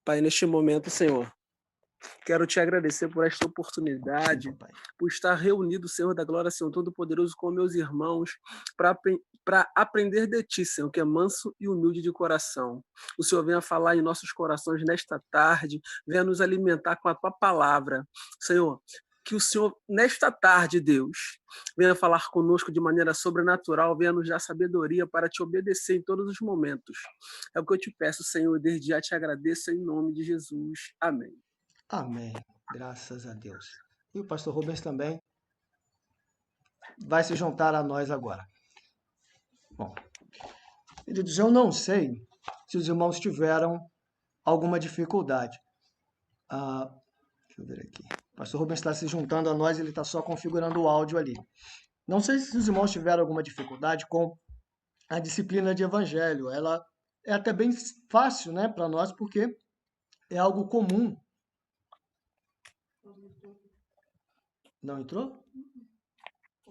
Pai, neste momento, Senhor, quero te agradecer por esta Sim, oportunidade, papai. por estar reunido, Senhor da glória, Senhor Todo-Poderoso, com meus irmãos, para aprender de Ti, Senhor, que é manso e humilde de coração. O Senhor venha falar em nossos corações nesta tarde, venha nos alimentar com a Tua palavra. Senhor, que o Senhor, nesta tarde, Deus, venha falar conosco de maneira sobrenatural, venha nos dar sabedoria para te obedecer em todos os momentos. É o que eu te peço, Senhor, e desde já te agradeço em nome de Jesus. Amém. Amém. Graças a Deus. E o pastor Rubens também vai se juntar a nós agora. Bom, queridos, eu não sei se os irmãos tiveram alguma dificuldade. Ah, deixa eu ver aqui. O pastor Rubens está se juntando a nós, ele está só configurando o áudio ali. Não sei se os irmãos tiveram alguma dificuldade com a disciplina de evangelho. Ela é até bem fácil, né, para nós, porque é algo comum. Não entrou?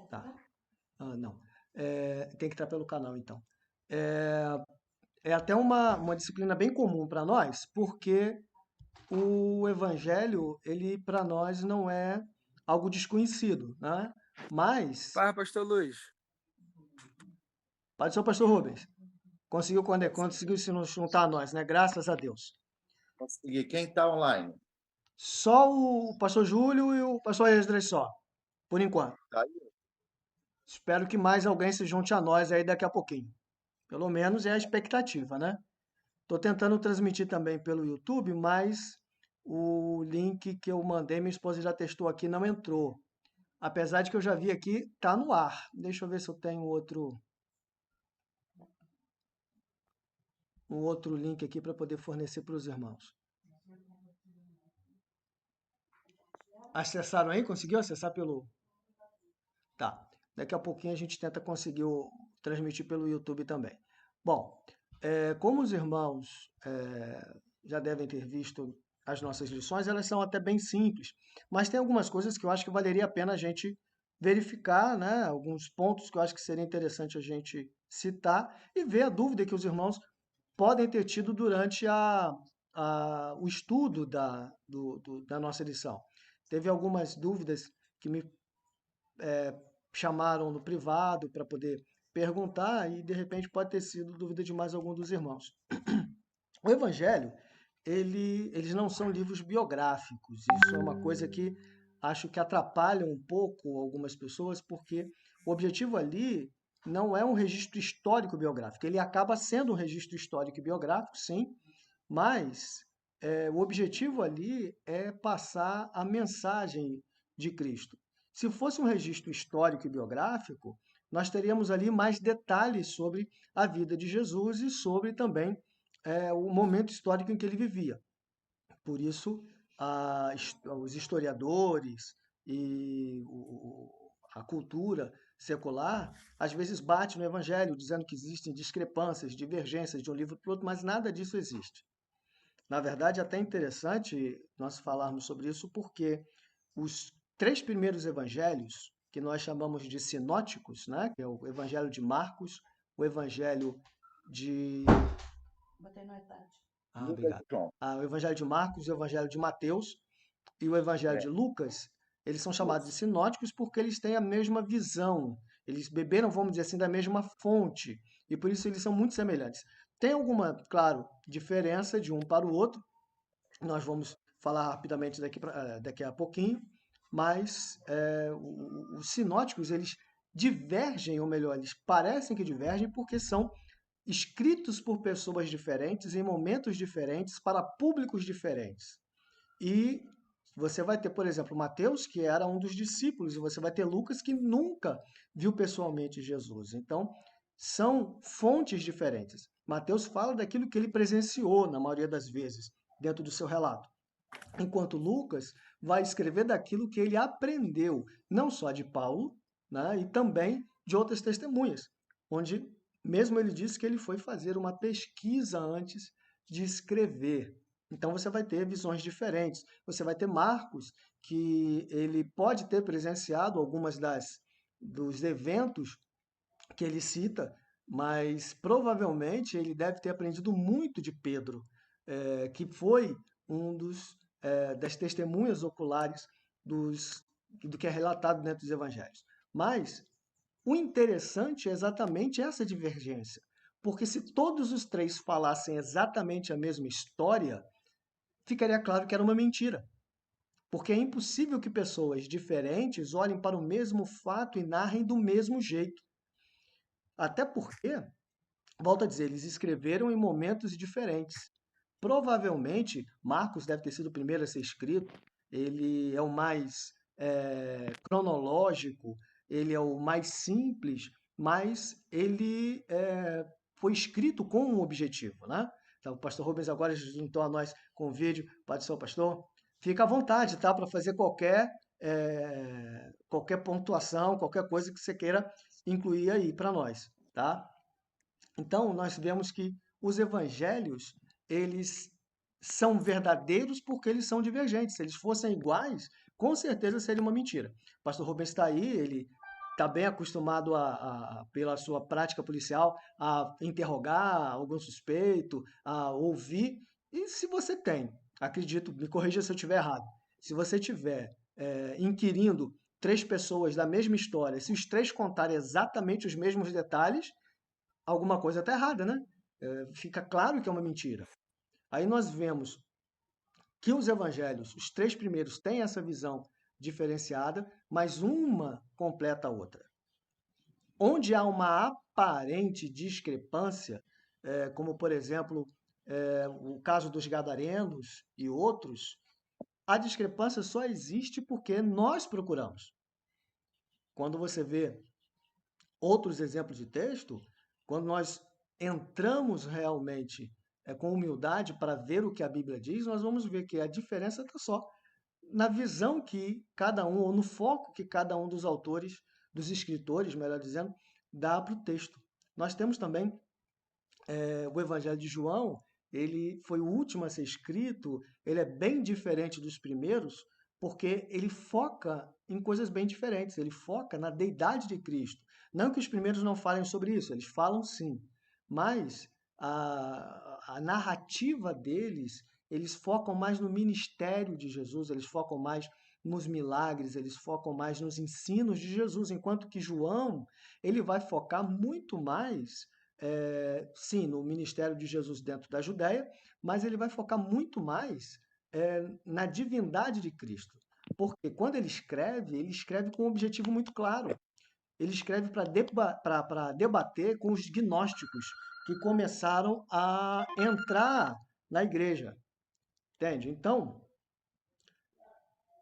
Tá. Ah, não. Tem que entrar pelo canal, então. É, é até uma disciplina bem comum para nós, porque o evangelho, ele para nós não é algo desconhecido, né? Mas, Paz, pastor Luiz. pode ser o pastor Rubens, conseguiu se nos juntar a nós, né? Graças a Deus. Consegui. Quem está online? Só o pastor Júlio e o pastor Esdras só, por enquanto. Tá aí? Espero que mais alguém se junte a nós aí daqui a pouquinho. Pelo menos é a expectativa, né? Estou tentando transmitir também pelo YouTube, mas o link que eu mandei, minha esposa já testou aqui, não entrou. Apesar de que eu já vi aqui, tá no ar. Deixa eu ver se eu tenho um outro link aqui para poder fornecer para os irmãos. Acessaram aí? Conseguiu acessar pelo... Tá. Daqui a pouquinho a gente tenta conseguir transmitir pelo YouTube também. Bom, como os irmãos já devem ter visto as nossas lições, elas são até bem simples, mas tem algumas coisas que eu acho que valeria a pena a gente verificar, né? Alguns pontos que eu acho que seria interessante a gente citar e ver a dúvida que os irmãos podem ter tido durante o estudo da nossa lição. Teve algumas dúvidas que me chamaram no privado para poder perguntar e de repente pode ter sido dúvida de mais algum dos irmãos. O Evangelho, eles não são livros biográficos. Isso é uma coisa que acho que atrapalha um pouco algumas pessoas, porque o objetivo ali não é um registro histórico biográfico. Ele acaba sendo um registro histórico e biográfico, sim, mas o objetivo ali é passar a mensagem de Cristo. Se fosse um registro histórico e biográfico, nós teríamos ali mais detalhes sobre a vida de Jesus e sobre também o momento histórico em que ele vivia. Por isso, os historiadores e a cultura secular às vezes bate no Evangelho, dizendo que existem discrepâncias, divergências de um livro para o outro, mas nada disso existe. Na verdade, é até interessante nós falarmos sobre isso, porque os três primeiros evangelhos, que nós chamamos de sinóticos, né? Que é o Evangelho de Marcos, o Evangelho de... Botei no iPad. Lucas Obrigado. e João. O Evangelho de Marcos, o Evangelho de Mateus e o Evangelho É, de Lucas, eles são chamados de isso. sinóticos porque eles têm a mesma visão. Eles beberam, vamos dizer assim, da mesma fonte. E por isso eles são muito semelhantes. Tem alguma, claro, diferença de um para o outro. Nós vamos falar rapidamente daqui a pouquinho. Mas os sinóticos, eles divergem, ou melhor, eles parecem que divergem porque são escritos por pessoas diferentes, em momentos diferentes, para públicos diferentes. E você vai ter, por exemplo, Mateus, que era um dos discípulos, e você vai ter Lucas, que nunca viu pessoalmente Jesus. Então, são fontes diferentes. Mateus fala daquilo que ele presenciou, na maioria das vezes, dentro do seu relato. Enquanto Lucas vai escrever daquilo que ele aprendeu, não só de Paulo, né, e também de outras testemunhas, onde mesmo ele disse que ele foi fazer uma pesquisa antes de escrever. Então você vai ter visões diferentes. Você vai ter Marcos, que ele pode ter presenciado algumas dos eventos que ele cita, mas provavelmente ele deve ter aprendido muito de Pedro. que foi das testemunhas oculares do que é relatado dentro dos evangelhos. Mas o interessante é exatamente essa divergência, porque se todos os três falassem exatamente a mesma história, ficaria claro que era uma mentira. Porque é impossível que pessoas diferentes olhem para o mesmo fato e narrem do mesmo jeito. Até porque, volto a dizer, eles escreveram em momentos diferentes. Provavelmente, Marcos deve ter sido o primeiro a ser escrito, ele é o mais cronológico, ele é o mais simples, mas ele foi escrito com um objetivo, né? Então, o pastor Rubens agora juntou a nós com o vídeo. Pode ser o pastor? Fica à vontade, tá? Para fazer qualquer pontuação, qualquer coisa que você queira incluir aí para nós, tá? Então, nós vemos que os evangelhos, eles são verdadeiros porque eles são divergentes. Se eles fossem iguais, com certeza seria uma mentira. O pastor Rubens está aí, ele está bem acostumado, pela sua prática policial, a interrogar algum suspeito, a ouvir. E se você tem, acredito, me corrija se eu estiver errado, se você estiver inquirindo três pessoas da mesma história, se os três contarem exatamente os mesmos detalhes, alguma coisa está errada, né? Fica claro que é uma mentira. Aí nós vemos que os evangelhos, os três primeiros, têm essa visão diferenciada, mas uma completa a outra. Onde há uma aparente discrepância, como por exemplo o caso dos gadarenos e outros, a discrepância só existe porque nós procuramos. Quando você vê outros exemplos de texto, quando nós entramos realmente com humildade para ver o que a Bíblia diz, nós vamos ver que a diferença está só na visão que cada um, ou no foco que cada um dos autores, dos escritores, melhor dizendo, dá para o texto. Nós temos também o Evangelho de João, ele foi o último a ser escrito, ele é bem diferente dos primeiros, porque ele foca em coisas bem diferentes, ele foca na deidade de Cristo. Não que os primeiros não falem sobre isso, eles falam sim, mas a narrativa deles, eles focam mais no ministério de Jesus, eles focam mais nos milagres, eles focam mais nos ensinos de Jesus, enquanto que João, ele vai focar muito mais sim, no ministério de Jesus dentro da Judéia, mas ele vai focar muito mais na divindade de Cristo. Porque quando ele escreve com um objetivo muito claro. Ele escreve para debater com os gnósticos que começaram a entrar na igreja. Entende? Então,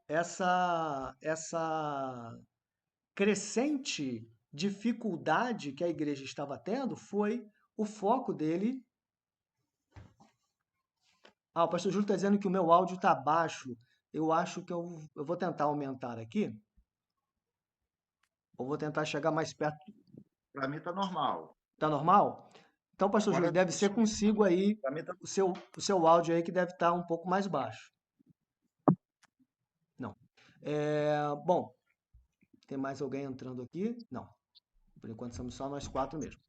essa crescente dificuldade que a igreja estava tendo foi o foco dele. O pastor Júlio está dizendo que o meu áudio está baixo. Eu acho que eu vou tentar aumentar aqui. Ou vou tentar chegar mais perto. Para mim está normal. Está normal? Então, pastor Agora, Júlio, deve ser consigo aí para mim tá... o seu áudio aí que deve estar um pouco mais baixo. Não. Bom, tem mais alguém entrando aqui? Não. Por enquanto somos só nós quatro mesmo.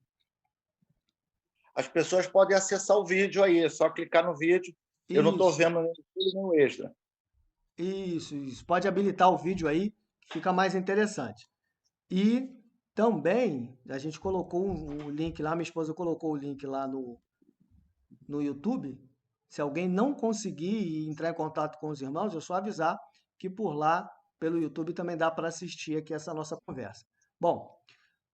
As pessoas podem acessar o vídeo aí, é só clicar no vídeo. Eu não estou vendo nenhum extra. Isso. Pode habilitar o vídeo aí, que fica mais interessante. E também, a gente colocou o link lá, minha esposa colocou o link lá no YouTube. Se alguém não conseguir entrar em contato com os irmãos, é só avisar que por lá, pelo YouTube, também dá para assistir aqui essa nossa conversa. Bom,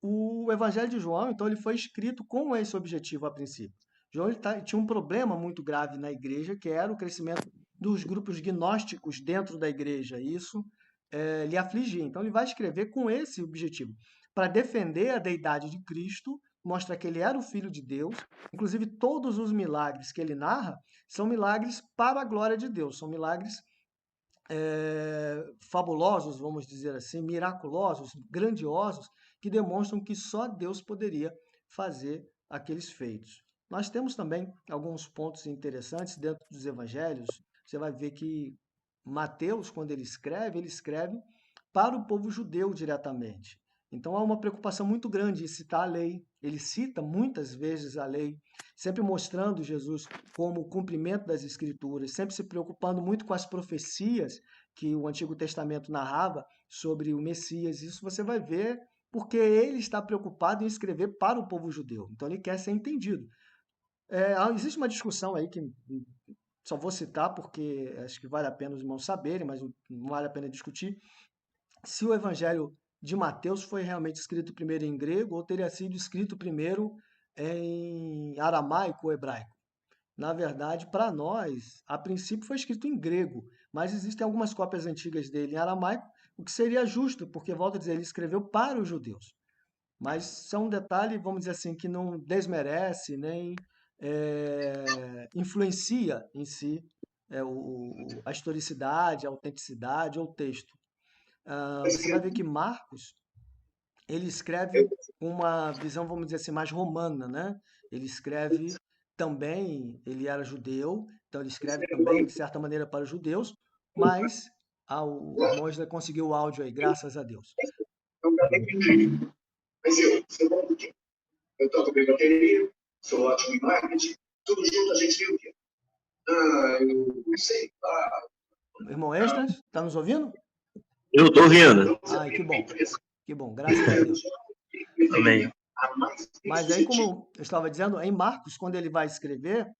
o Evangelho de João, então, ele foi escrito com esse objetivo a princípio. João tinha um problema muito grave na igreja, que era o crescimento dos grupos gnósticos dentro da igreja. Isso lhe afligia. Então, ele vai escrever com esse objetivo, para defender a deidade de Cristo, mostrar que ele era o Filho de Deus. Inclusive, todos os milagres que ele narra são milagres para a glória de Deus, são milagres fabulosos, vamos dizer assim, miraculosos, grandiosos, que demonstram que só Deus poderia fazer aqueles feitos. Nós temos também alguns pontos interessantes dentro dos evangelhos. Você vai ver que Mateus, quando ele escreve para o povo judeu diretamente. Então há uma preocupação muito grande em citar a lei. Ele cita muitas vezes a lei, sempre mostrando Jesus como o cumprimento das Escrituras, sempre se preocupando muito com as profecias que o Antigo Testamento narrava sobre o Messias. Isso você vai ver porque ele está preocupado em escrever para o povo judeu. Então ele quer ser entendido. Existe uma discussão aí que só vou citar porque acho que vale a pena os irmãos saberem, mas não vale a pena discutir, se o Evangelho de Mateus foi realmente escrito primeiro em grego ou teria sido escrito primeiro em aramaico ou hebraico. Na verdade, para nós, a princípio foi escrito em grego, mas existem algumas cópias antigas dele em aramaico, o que seria justo, porque, volto a dizer, ele escreveu para os judeus. Mas são um detalhe, vamos dizer assim, que não desmerece nem influencia em si a historicidade, a autenticidade ou o texto. Você vai ver que Marcos, ele escreve com uma visão, vamos dizer assim, mais romana, né? Ele escreve também, ele era judeu, então ele escreve também, de certa maneira, para os judeus, mas o irmão já conseguiu o áudio aí, graças a Deus. Mas eu moro aqui. Eu toco bem bateria, sou ótimo em marketing, tudo junto a gente viu o quê? Eu não sei. Irmão Extras, está nos ouvindo? Eu estou ouvindo. Ai, que bom. Que bom, graças a Deus. Amém. Mas aí, como eu estava dizendo, em Marcos, quando ele vai escrever,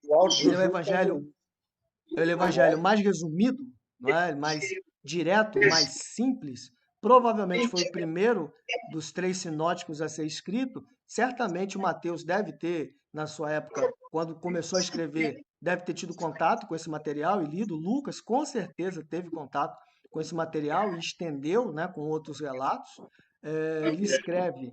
ele é o evangelho mais resumido, não é? Mais direto, mais simples. Provavelmente foi o primeiro dos 3 sinóticos a ser escrito. Certamente o Mateus deve ter, na sua época, quando começou a escrever, deve ter tido contato com esse material e lido. Lucas, com certeza, teve contato com esse material e estendeu, né, com outros relatos. Ele escreve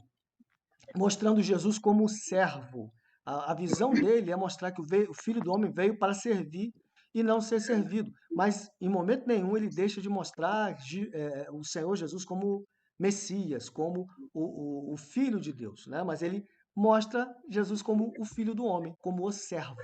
mostrando Jesus como servo. A visão dele é mostrar que o Filho do Homem veio para servir e não ser servido. Mas, em momento nenhum, ele deixa de mostrar o Senhor Jesus como Messias, como o Filho de Deus. Né? Mas ele mostra Jesus como o Filho do Homem, como o servo.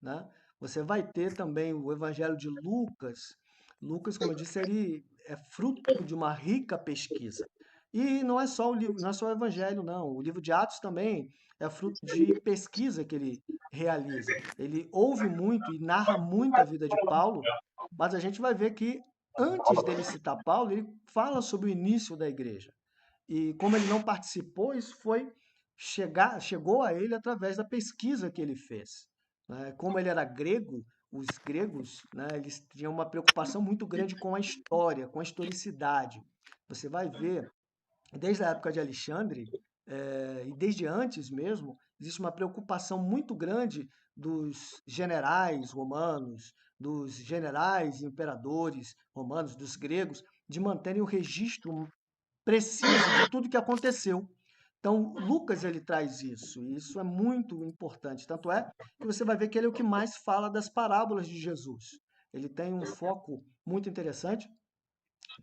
Né? Você vai ter também o Evangelho de Lucas. Lucas, como eu disse, ele é fruto de uma rica pesquisa. E não é só o livro, não é só o Evangelho, não. O livro de Atos também é fruto de pesquisa que ele realiza. Ele ouve muito e narra muito a vida de Paulo, mas a gente vai ver que antes dele citar Paulo, ele fala sobre o início da igreja. E como ele não participou, isso chegou a ele através da pesquisa que ele fez. Né? Como ele era grego, os gregos, né, eles tinham uma preocupação muito grande com a história, com a historicidade. Você vai ver desde a época de Alexandre, e desde antes mesmo, existe uma preocupação muito grande dos generais romanos, dos generais imperadores romanos, dos gregos, de manterem o registro preciso de tudo que aconteceu. Então, Lucas ele traz isso, e isso é muito importante. Tanto é que você vai ver que ele é o que mais fala das parábolas de Jesus. Ele tem um foco muito interessante,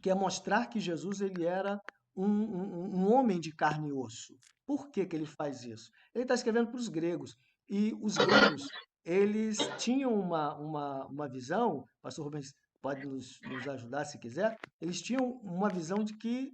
que é mostrar que Jesus ele era um homem de carne e osso. Por que ele faz isso? Ele está escrevendo para os gregos. E os gregos, eles tinham uma visão, pastor Rubens pode nos ajudar se quiser, eles tinham uma visão de que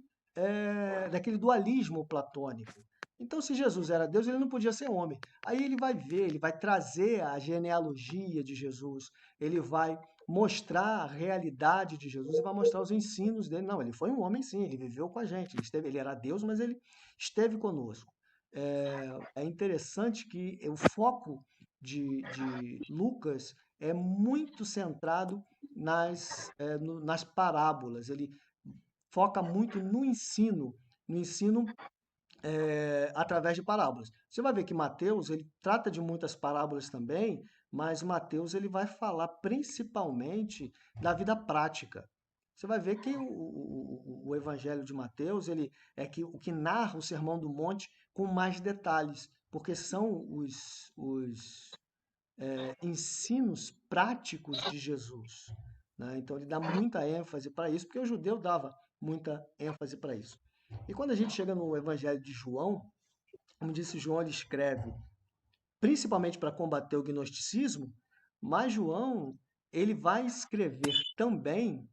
daquele dualismo platônico. Então, se Jesus era Deus, ele não podia ser homem. Aí ele vai ver, ele vai trazer a genealogia de Jesus, ele vai mostrar a realidade de Jesus e vai mostrar os ensinos dele. Não, ele foi um homem sim, ele viveu com a gente, ele era Deus, mas ele esteve conosco. É interessante que o foco de Lucas é muito centrado nas parábolas. Ele foca muito no ensino através de parábolas. Você vai ver que Mateus ele trata de muitas parábolas também, mas Mateus ele vai falar principalmente da vida prática. Você vai ver que o Evangelho de Mateus ele é o que narra o Sermão do Monte com mais detalhes, porque são os ensinos práticos de Jesus. Né? Então ele dá muita ênfase para isso, porque o judeu dava muita ênfase para isso. E quando a gente chega no Evangelho de João, como disse João, ele escreve principalmente para combater o gnosticismo, mas João ele vai escrever também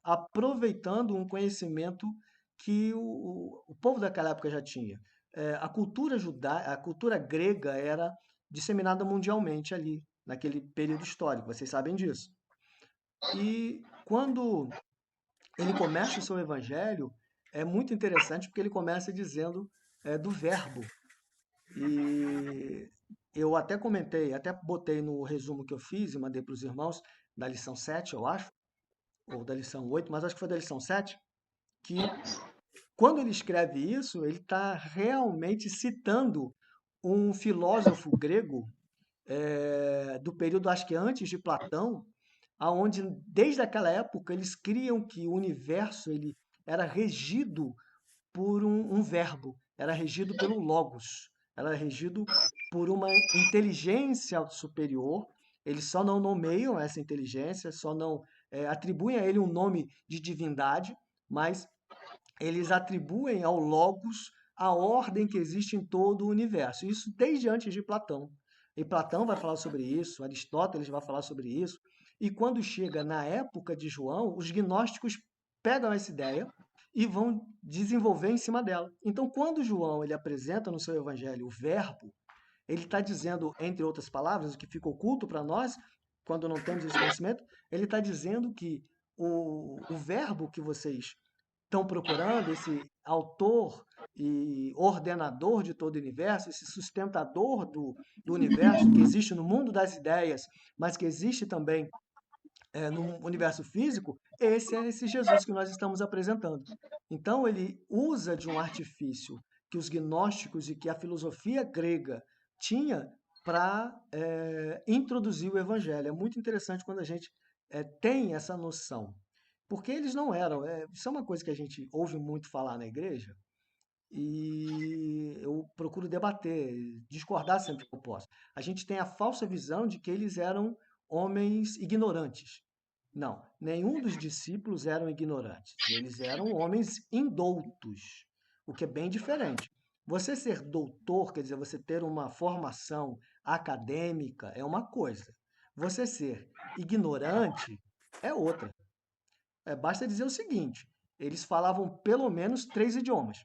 aproveitando um conhecimento que o povo daquela época já tinha. A cultura a cultura grega era disseminada mundialmente ali, naquele período histórico, vocês sabem disso. E quando ele começa o seu evangelho, é muito interessante porque ele começa dizendo do verbo. E eu até comentei, até botei no resumo que eu fiz e mandei para os irmãos, da lição 7, eu acho, ou da lição 8, mas acho que foi da lição 7, que quando ele escreve isso, ele está realmente citando um filósofo grego do período, acho que antes de Platão, aonde desde aquela época eles criam que o universo ele era regido por um verbo, era regido pelo logos, era regido por uma inteligência superior. Eles só não nomeiam essa inteligência, só não atribuem a ele um nome de divindade, mas eles atribuem ao logos a ordem que existe em todo o universo. Isso desde antes de Platão. E Platão vai falar sobre isso, Aristóteles vai falar sobre isso. E quando chega na época de João, os gnósticos pegam essa ideia e vão desenvolver em cima dela. Então, quando João ele apresenta no seu evangelho o verbo, ele está dizendo, entre outras palavras, o que fica oculto para nós, quando não temos esse conhecimento, ele está dizendo que o verbo que vocês estão procurando, esse autor e ordenador de todo o universo, esse sustentador do universo, que existe no mundo das ideias, mas que existe também no universo físico, esse é esse Jesus que nós estamos apresentando. Então, ele usa de um artifício que os gnósticos e que a filosofia grega tinha para introduzir o evangelho. É muito interessante quando a gente tem essa noção. Porque eles não eram. Isso é uma coisa que a gente ouve muito falar na igreja e eu procuro debater, discordar sempre que eu posso. A gente tem a falsa visão de que eles eram homens ignorantes. Não, nenhum dos discípulos eram ignorantes. Eles eram homens indoutos, o que é bem diferente. Você ser doutor, quer dizer, você ter uma formação acadêmica, é uma coisa. Você ser ignorante é outra. Basta dizer o seguinte: eles falavam pelo menos 3 idiomas,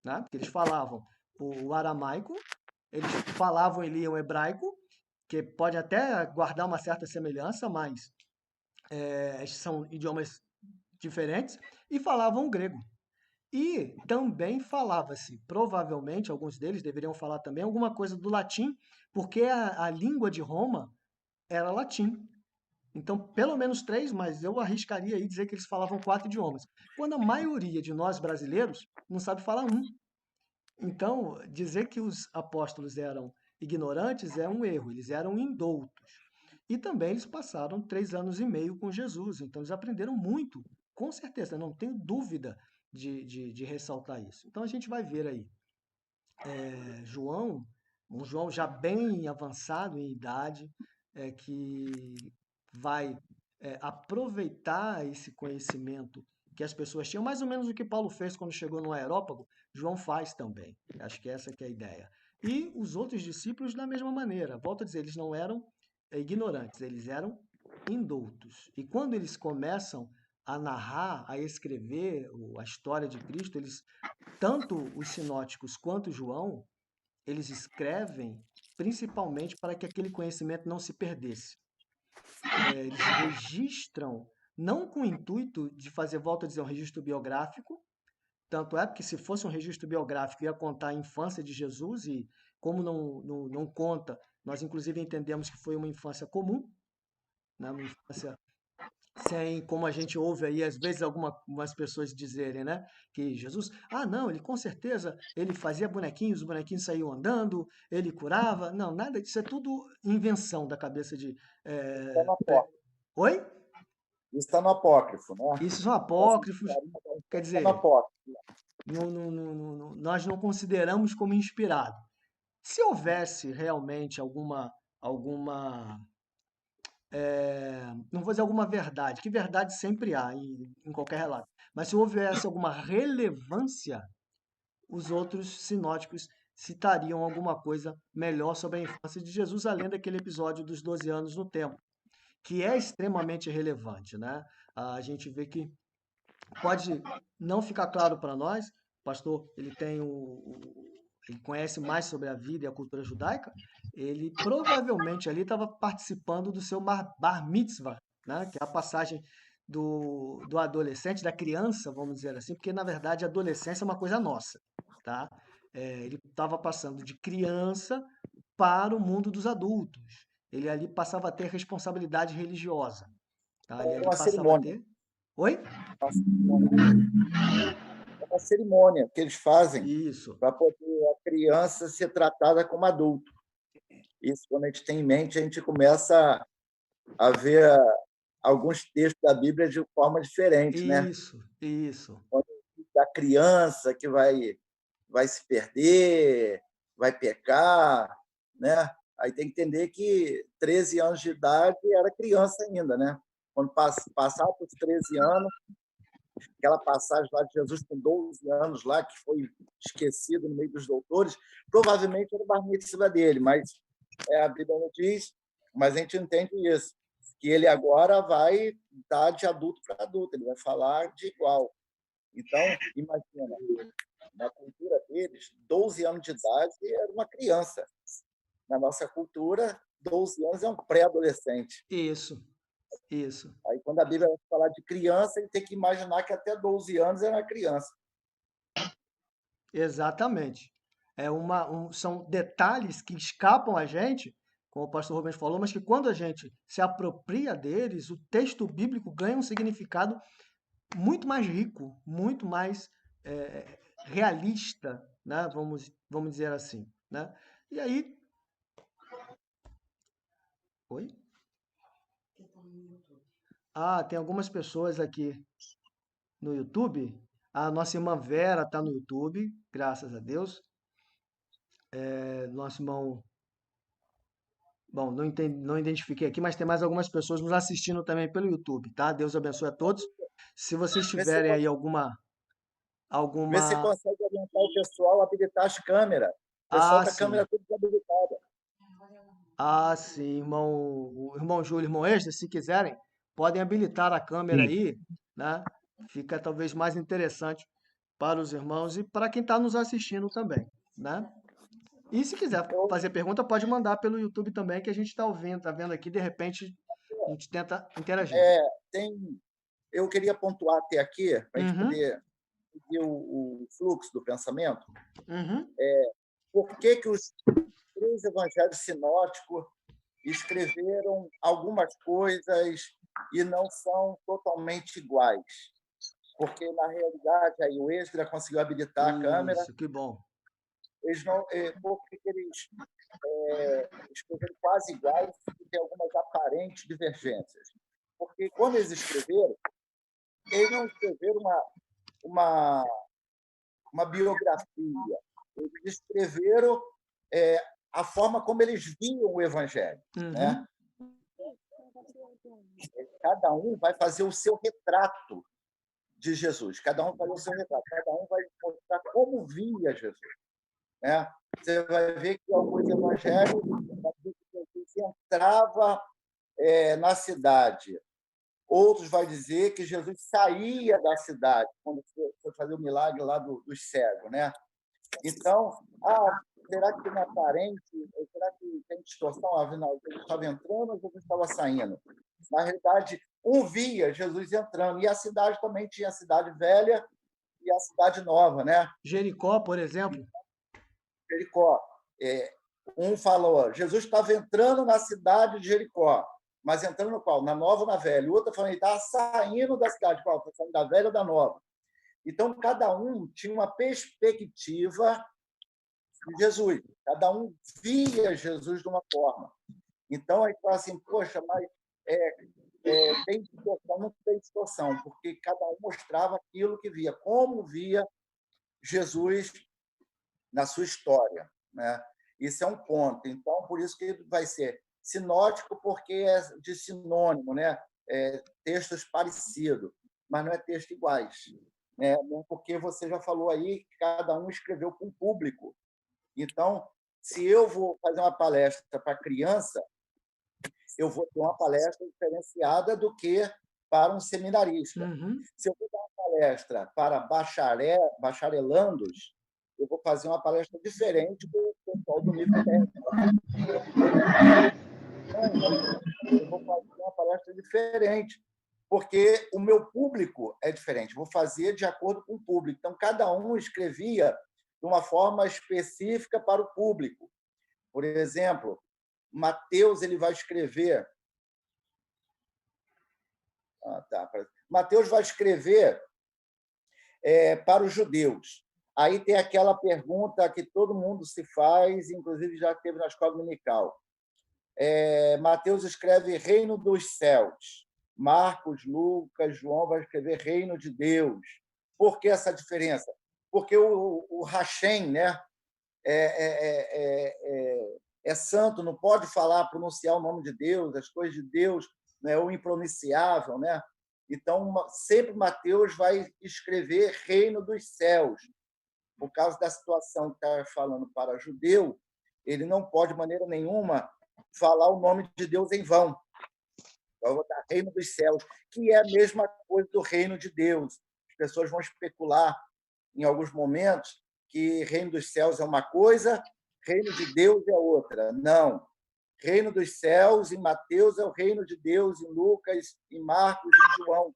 né? Porque eles falavam o aramaico, eles falavam e liam hebraico, que pode até guardar uma certa semelhança, mas são idiomas diferentes, e falavam o grego. E também falava-se, provavelmente, alguns deles deveriam falar também alguma coisa do latim, porque a língua de Roma era latim. Então, pelo menos 3, mas eu arriscaria aí dizer que eles falavam 4 idiomas. Quando a maioria de nós brasileiros não sabe falar um. Então, dizer que os apóstolos eram ignorantes é um erro, eles eram indoutos. E também eles passaram 3 anos e meio com Jesus, então eles aprenderam muito, com certeza, não tenho dúvida de ressaltar isso. Então a gente vai ver aí João, um João já bem avançado em idade, que vai aproveitar esse conhecimento que as pessoas tinham, mais ou menos o que Paulo fez quando chegou no Areópago, João faz também. Acho que essa que é a ideia. E os outros discípulos da mesma maneira. Volto a dizer, eles não eram ignorantes, eles eram indoutos. E quando eles começam a narrar, a escrever a história de Cristo, tanto os sinóticos quanto João, eles escrevem principalmente para que aquele conhecimento não se perdesse. Eles registram, não com o intuito de fazer, volta a dizer, um registro biográfico, tanto é porque se fosse um registro biográfico ia contar a infância de Jesus e como não conta, nós inclusive entendemos que foi uma infância comum, né? Uma infância sem, como a gente ouve aí, às vezes algumas pessoas dizerem, né? Que Jesus, não, ele com certeza, ele fazia bonequinhos, os bonequinhos saíam andando, ele curava. Não, nada disso, é tudo invenção da cabeça de... Está no apócrifo. Oi? Isso está no apócrifo, né? Isso são apócrifos, quer Está no dizer, apócrifo. nós não consideramos como inspirado. Se houvesse realmente não vou dizer alguma verdade, que verdade sempre há em qualquer relato, mas se houvesse alguma relevância, os outros sinóticos citariam alguma coisa melhor sobre a infância de Jesus, além daquele episódio dos 12 anos no templo, que é extremamente relevante, né? A gente vê que pode não ficar claro para nós. O pastor, ele tem ele conhece mais sobre a vida e a cultura judaica. Ele provavelmente ali estava participando do seu bar mitzvah, né? Que é a passagem do adolescente, da criança, vamos dizer assim, porque na verdade a adolescência é uma coisa nossa, tá? Ele estava passando de criança para o mundo dos adultos. Ele ali passava a ter responsabilidade religiosa, tá? Ele É ali uma passava a cerimônia. ter. Oi? É uma cerimônia que eles fazem Isso. para poder a criança ser tratada como adulto. Isso, quando a gente tem em mente, a gente começa a ver alguns textos da Bíblia de forma diferente, né? Isso. Da criança que vai se perder, vai pecar, né? Aí tem que entender que 13 anos de idade era criança ainda, né? Quando passar para os 13 anos, aquela passagem lá de Jesus com 12 anos lá, que foi esquecido no meio dos doutores, provavelmente era o bar mitzvah dele, mas a Bíblia não diz, mas a gente entende isso, que ele agora vai dar de adulto para adulto, ele vai falar de igual. Então, imagina, na cultura deles, 12 anos de idade era uma criança. Na nossa cultura, 12 anos é um pré-adolescente. Isso. Aí, quando a Bíblia vai falar de criança, ele tem que imaginar que até 12 anos era uma criança. Exatamente. São detalhes que escapam a gente, como o pastor Rubens falou, mas que quando a gente se apropria deles, o texto bíblico ganha um significado muito mais rico, muito mais realista, né? Vamos dizer assim, né? E aí... Oi? Ah, tem algumas pessoas aqui no YouTube. A nossa irmã Vera está no YouTube, graças a Deus. Nosso irmão... Bom, não identifiquei aqui, mas tem mais algumas pessoas nos assistindo também pelo YouTube, tá? Deus abençoe a todos. Se vocês tiverem aí Vê se alguma... consegue orientar o pessoal a habilitar as câmeras. O pessoal Ah, da sim. câmera toda desabilitada. Ah, sim, o irmão Júlio, irmão Extra, se quiserem, podem habilitar a câmera Sim. aí, né? Fica talvez mais interessante para os irmãos e para quem está nos assistindo também, né? E se quiser fazer pergunta, pode mandar pelo YouTube também, que a gente está ouvindo, tá vendo aqui, de repente a gente tenta interagir. Eu queria pontuar até aqui, para a gente Uhum, poder seguir o fluxo do pensamento, uhum. por que os 3 evangelhos sinóticos escreveram algumas coisas e não são totalmente iguais. Porque, na realidade, aí o Esdra conseguiu habilitar a câmera, Isso, que bom. eles não, porque eles escreveram quase iguais e tem algumas aparentes divergências. Porque, quando eles não escreveram uma biografia, eles escreveram a forma como eles viam o Evangelho. Né? Uhum. Cada um vai fazer o seu retrato de Jesus. Cada um vai fazer o seu retrato. Cada um vai mostrar como via Jesus. Né? Você vai ver que alguns evangelhos Jesus entrava na cidade. Outros vai dizer que Jesus saía da cidade quando foi fazer o milagre lá dos cegos. Né? Então, será que tem aparente? Será que tem distorção? Afinal, Jesus estava entrando ou Jesus estava saindo? Na realidade, um via Jesus entrando. E a cidade também tinha a cidade velha e a cidade nova, né? Jericó, por exemplo. Jericó. Um falou, Jesus estava entrando na cidade de Jericó, mas entrando no qual? Na nova ou na velha? O outro falou, ele estava saindo da cidade, qual? Está saindo da velha ou da nova? Então, cada um tinha uma perspectiva de Jesus. Cada um via Jesus de uma forma. Então, aí fala assim, poxa, mas tem distorção, não tem distorção, porque cada um mostrava aquilo que via, como via Jesus na sua história. Né? Isso é um ponto. Então, por isso que vai ser sinótico, porque é de sinônimo, né? Textos parecidos, mas não é texto iguais. Né? Porque você já falou aí que cada um escreveu para um público. Então, se eu vou fazer uma palestra para criança, eu vou ter uma palestra diferenciada do que para um seminarista. Uhum. Se eu vou dar uma palestra para bacharelandos, eu vou fazer uma palestra diferente do pessoal do nível médio. Eu vou fazer uma palestra diferente, porque o meu público é diferente. Vou fazer de acordo com o público. Então, cada um escrevia de uma forma específica para o público. Por exemplo, Mateus ele vai escrever... Mateus vai escrever para os judeus. Aí tem aquela pergunta que todo mundo se faz, inclusive já teve na escola dominical. Mateus escreve Reino dos Céus. Marcos, Lucas, João vai escrever Reino de Deus. Por que essa diferença? Porque o Hashem, né, é santo, não pode falar, pronunciar o nome de Deus, as coisas de Deus, né, o impronunciável, né? Então, sempre Mateus vai escrever Reino dos Céus. Por causa da situação que está falando para judeu, ele não pode, de maneira nenhuma, falar o nome de Deus em vão. Vai botar Reino dos Céus, que é a mesma coisa do Reino de Deus. As pessoas vão especular, em alguns momentos, que Reino dos Céus é uma coisa, Reino de Deus é outra. Não. Reino dos Céus, em Mateus, é o Reino de Deus, em Lucas, em Marcos, em João.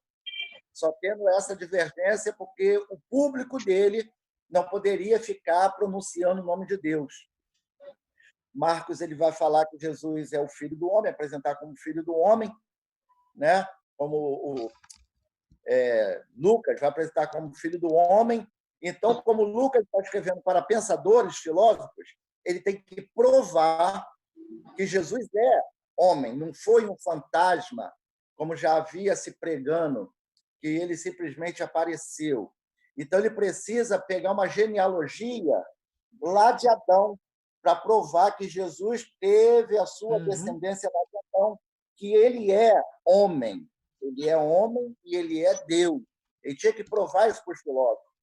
Só tendo essa divergência porque o público dele não poderia ficar pronunciando o nome de Deus. Marcos ele vai falar que Jesus é o Filho do Homem, apresentar como Filho do Homem, né? Como Lucas vai apresentar como Filho do Homem. Então, como Lucas está escrevendo para pensadores, filósofos, ele tem que provar que Jesus é homem, não foi um fantasma, como já havia se pregando, que ele simplesmente apareceu. Então, ele precisa pegar uma genealogia lá de Adão para provar que Jesus teve a sua descendência lá de Adão, que ele é homem. Ele é homem e ele é Deus. Ele tinha que provar isso para os filósofos.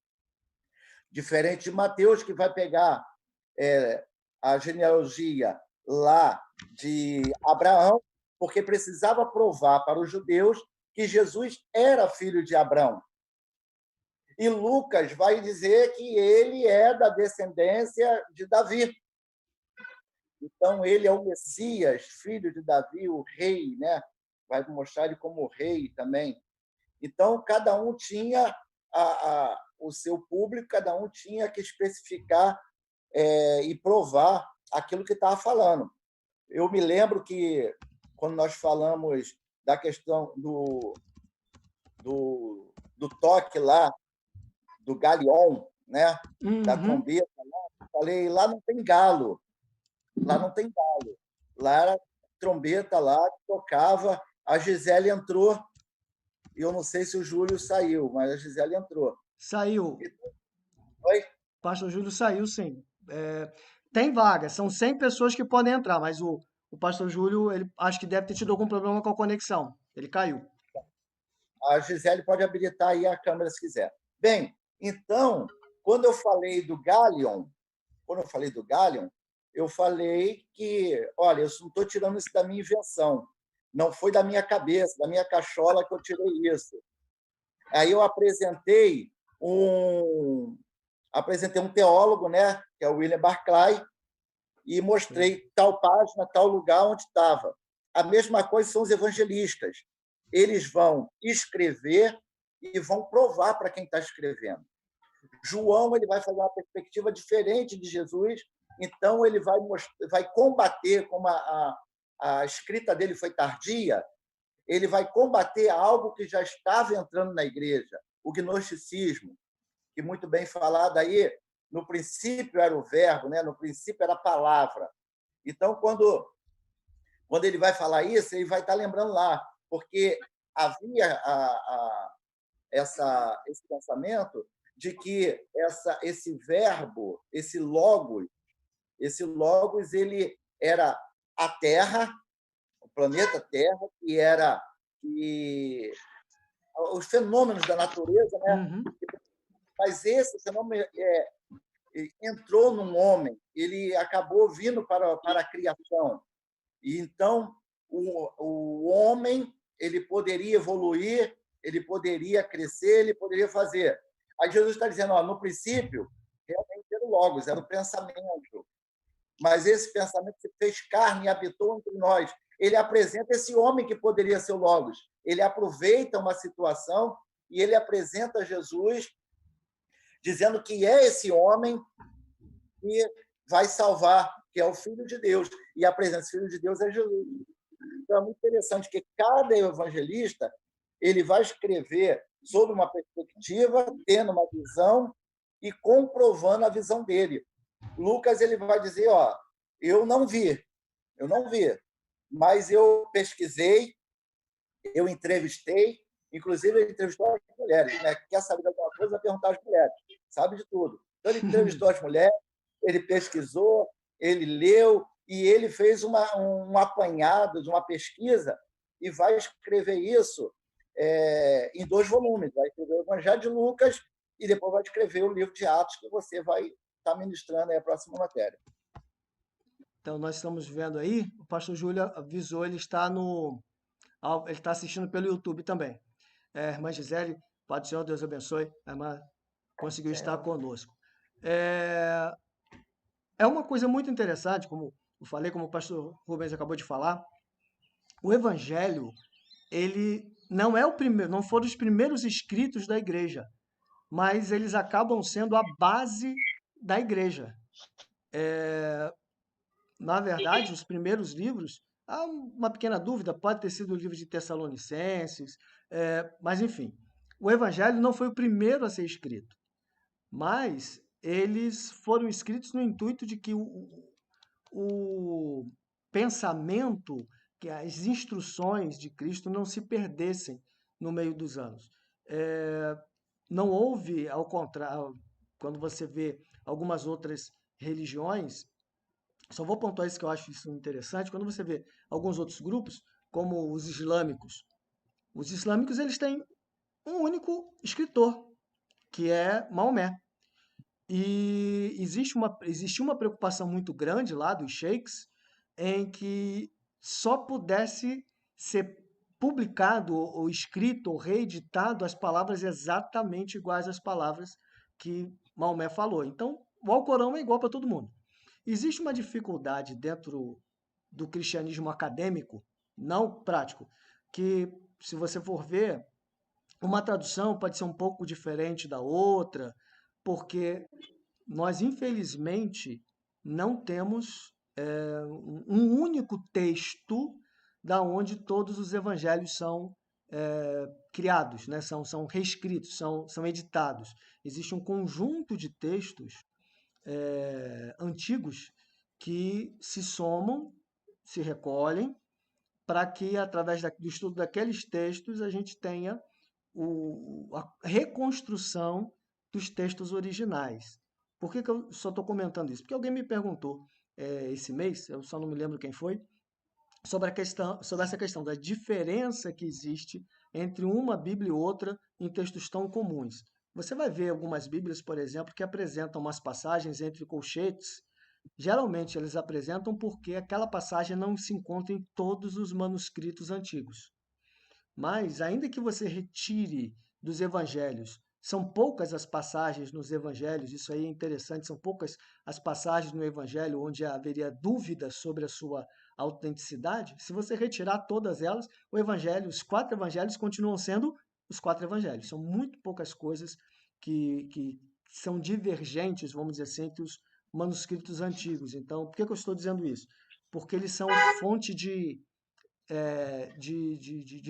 Diferente de Mateus, que vai pegar a genealogia lá de Abraão, porque precisava provar para os judeus que Jesus era filho de Abraão. E Lucas vai dizer que ele é da descendência de Davi. Então, ele é o Messias, filho de Davi, o rei, né? Vai mostrar ele como rei também. Então, cada um tinha o seu público, cada um tinha que especificar e provar aquilo que estava falando. Eu me lembro que, quando nós falamos da questão do toque lá, do galion, né? Da trombeta, eu falei, lá não tem galo. Lá não tem galo. Lá era trombeta lá, que tocava. A Gisele entrou. E eu não sei se o Júlio saiu, mas a Gisele entrou. Saiu. Oi? O pastor Júlio saiu, sim. Tem vaga, são 100 pessoas que podem entrar, mas o pastor Júlio, ele acho que deve ter tido algum problema com a conexão. Ele caiu. A Gisele pode habilitar aí a câmera se quiser. Bem, então, quando eu falei do Galion, eu falei que, olha, eu não estou tirando isso da minha invenção. Não foi da minha cabeça, da minha cachola que eu tirei isso. Aí eu apresentei um teólogo, né, que é o William Barclay, e mostrei tal página, tal lugar onde estava. A mesma coisa são os evangelistas. Eles vão escrever e vão provar para quem está escrevendo. João ele vai fazer uma perspectiva diferente de Jesus, então ele vai combater, como a escrita dele foi tardia, ele vai combater algo que já estava entrando na igreja, o gnosticismo, que muito bem falado aí, no princípio era o verbo, né? No princípio era a palavra. Então, quando ele vai falar isso, ele vai estar lembrando lá, porque havia esse pensamento de que esse verbo, esse logos, ele era a Terra, o planeta Terra, que os fenômenos da natureza, né? Mas esse fenômeno entrou num homem, ele acabou vindo para a criação. E então o homem ele poderia evoluir, ele poderia crescer, ele poderia fazer. Aí Jesus está dizendo, ó, no princípio, realmente era o Logos, era o pensamento. Mas esse pensamento se fez carne e habitou entre nós. Ele apresenta esse homem que poderia ser o Logos. Ele aproveita uma situação e ele apresenta Jesus dizendo que é esse homem que vai salvar, que é o Filho de Deus. E apresenta esse Filho de Deus é Jesus. Então, é muito interessante que cada evangelista ele vai escrever sobre uma perspectiva, tendo uma visão e comprovando a visão dele. Lucas ele vai dizer, ó, eu não vi, mas eu pesquisei, eu entrevistei, inclusive ele entrevistou as mulheres, né? Quer saber de alguma coisa, vai perguntar às mulheres, sabe de tudo. Então ele entrevistou as mulheres, ele pesquisou, ele leu e ele fez um apanhado de uma pesquisa e vai escrever isso em 2 volumes. Vai escrever o Evangelho de Lucas e depois vai escrever o livro de Atos, que você vai estar ministrando aí a próxima matéria. Então, nós estamos vendo aí, o pastor Júlio avisou, ele está assistindo pelo YouTube também. Irmã Gisele, Pai do Senhor, Deus abençoe. A irmã conseguiu estar conosco. É uma coisa muito interessante, como eu falei, como o pastor Rubens acabou de falar, o Evangelho, ele não é o primeiro, não foram os primeiros escritos da igreja, mas eles acabam sendo a base da igreja. Na verdade, os primeiros livros, há uma pequena dúvida, pode ter sido o livro de Tessalonicenses, mas enfim, o Evangelho não foi o primeiro a ser escrito, mas eles foram escritos no intuito de que o pensamento, que as instruções de Cristo não se perdessem no meio dos anos. Não houve, ao contrário, quando você vê algumas outras religiões, só vou pontuar isso que eu acho isso interessante, quando você vê alguns outros grupos, como os islâmicos eles têm um único escritor, que é Maomé. E existiu uma preocupação muito grande lá dos sheiks em que só pudesse ser publicado ou escrito ou reeditado as palavras exatamente iguais às palavras que Maomé falou. Então, o Alcorão é igual para todo mundo. Existe uma dificuldade dentro do cristianismo acadêmico, não prático, que se você for ver, uma tradução pode ser um pouco diferente da outra, porque nós, infelizmente, não temos um único texto da onde todos os evangelhos são criados, né? São reescritos, são editados. Existe um conjunto de textos antigos que se somam, se recolhem, para que, através do estudo daqueles textos, a gente tenha a reconstrução dos textos originais. Por que eu só estou comentando isso? Porque alguém me perguntou esse mês, eu só não me lembro quem foi, sobre essa questão da diferença que existe entre uma Bíblia e outra em textos tão comuns. Você vai ver algumas Bíblias, por exemplo, que apresentam umas passagens entre colchetes. Geralmente eles apresentam porque aquela passagem não se encontra em todos os manuscritos antigos. Mas, ainda que você retire dos evangelhos, são poucas as passagens nos evangelhos, isso aí é interessante, são poucas as passagens no evangelho onde haveria dúvida sobre a sua autenticidade. Se você retirar todas elas, os 4 evangelhos continuam sendo os 4 evangelhos. São muito poucas coisas que são divergentes, vamos dizer assim, entre os manuscritos antigos. Então, por que eu estou dizendo isso? Porque eles são fonte de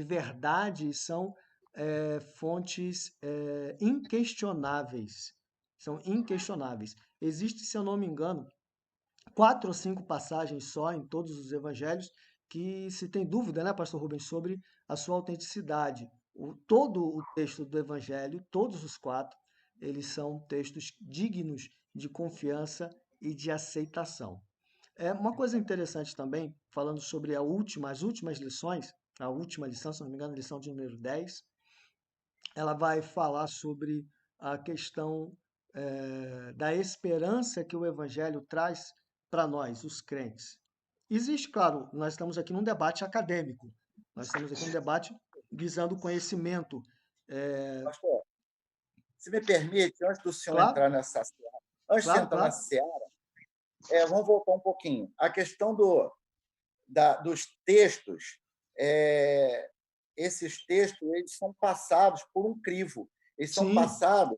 verdade, são fontes inquestionáveis. São inquestionáveis. Existe, se eu não me engano, 4 ou 5 passagens só em todos os evangelhos que se tem dúvida, né, pastor Rubens, sobre a sua autenticidade. Todo o texto do evangelho, todos os 4, eles são textos dignos de confiança e de aceitação. Uma coisa interessante também, falando sobre as últimas lições, a última lição, se não me engano, a lição de número 10, ela vai falar sobre a questão da esperança que o Evangelho traz para nós, os crentes. Existe, claro, nós estamos aqui num debate acadêmico, Nós estamos aqui um debate visando conhecimento. Pastor, se me permite, antes do senhor Claro, entrar nessa seara, antes de claro, entrar claro. nessa seara, vamos voltar um pouquinho. A questão dos textos, esses textos eles são passados por um crivo. Eles são Sim, passados,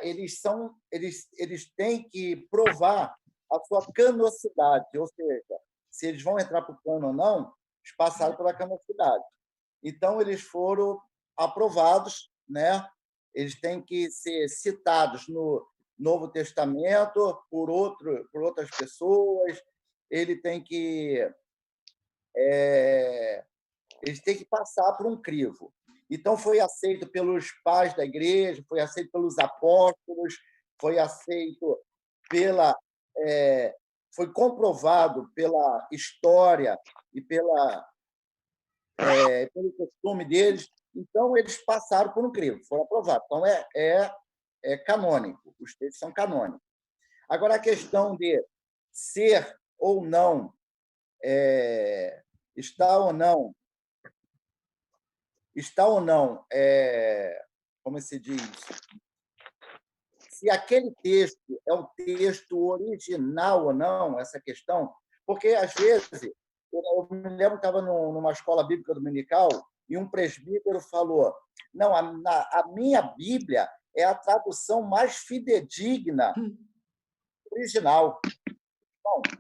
eles têm que provar a sua canocidade, ou seja, se eles vão entrar para o cano ou não, eles passaram pela canocidade. Então, eles foram aprovados, né? Eles têm que ser citados no Novo Testamento por outras pessoas, ele tem que eles têm que passar por um crivo. Então, foi aceito pelos pais da igreja, foi aceito pelos apóstolos, foi aceito foi comprovado pela história e pelo costume deles. Então, eles passaram por um crivo, foram aprovados. Então, é canônico, os textos são canônicos. Agora, a questão de ser ou não, está ou não, como se diz, se aquele texto é o texto original ou não, essa questão, porque, às vezes, eu me lembro que estava numa escola bíblica dominical e um presbítero falou: não, a minha Bíblia é a tradução mais fidedigna original. Bom, nós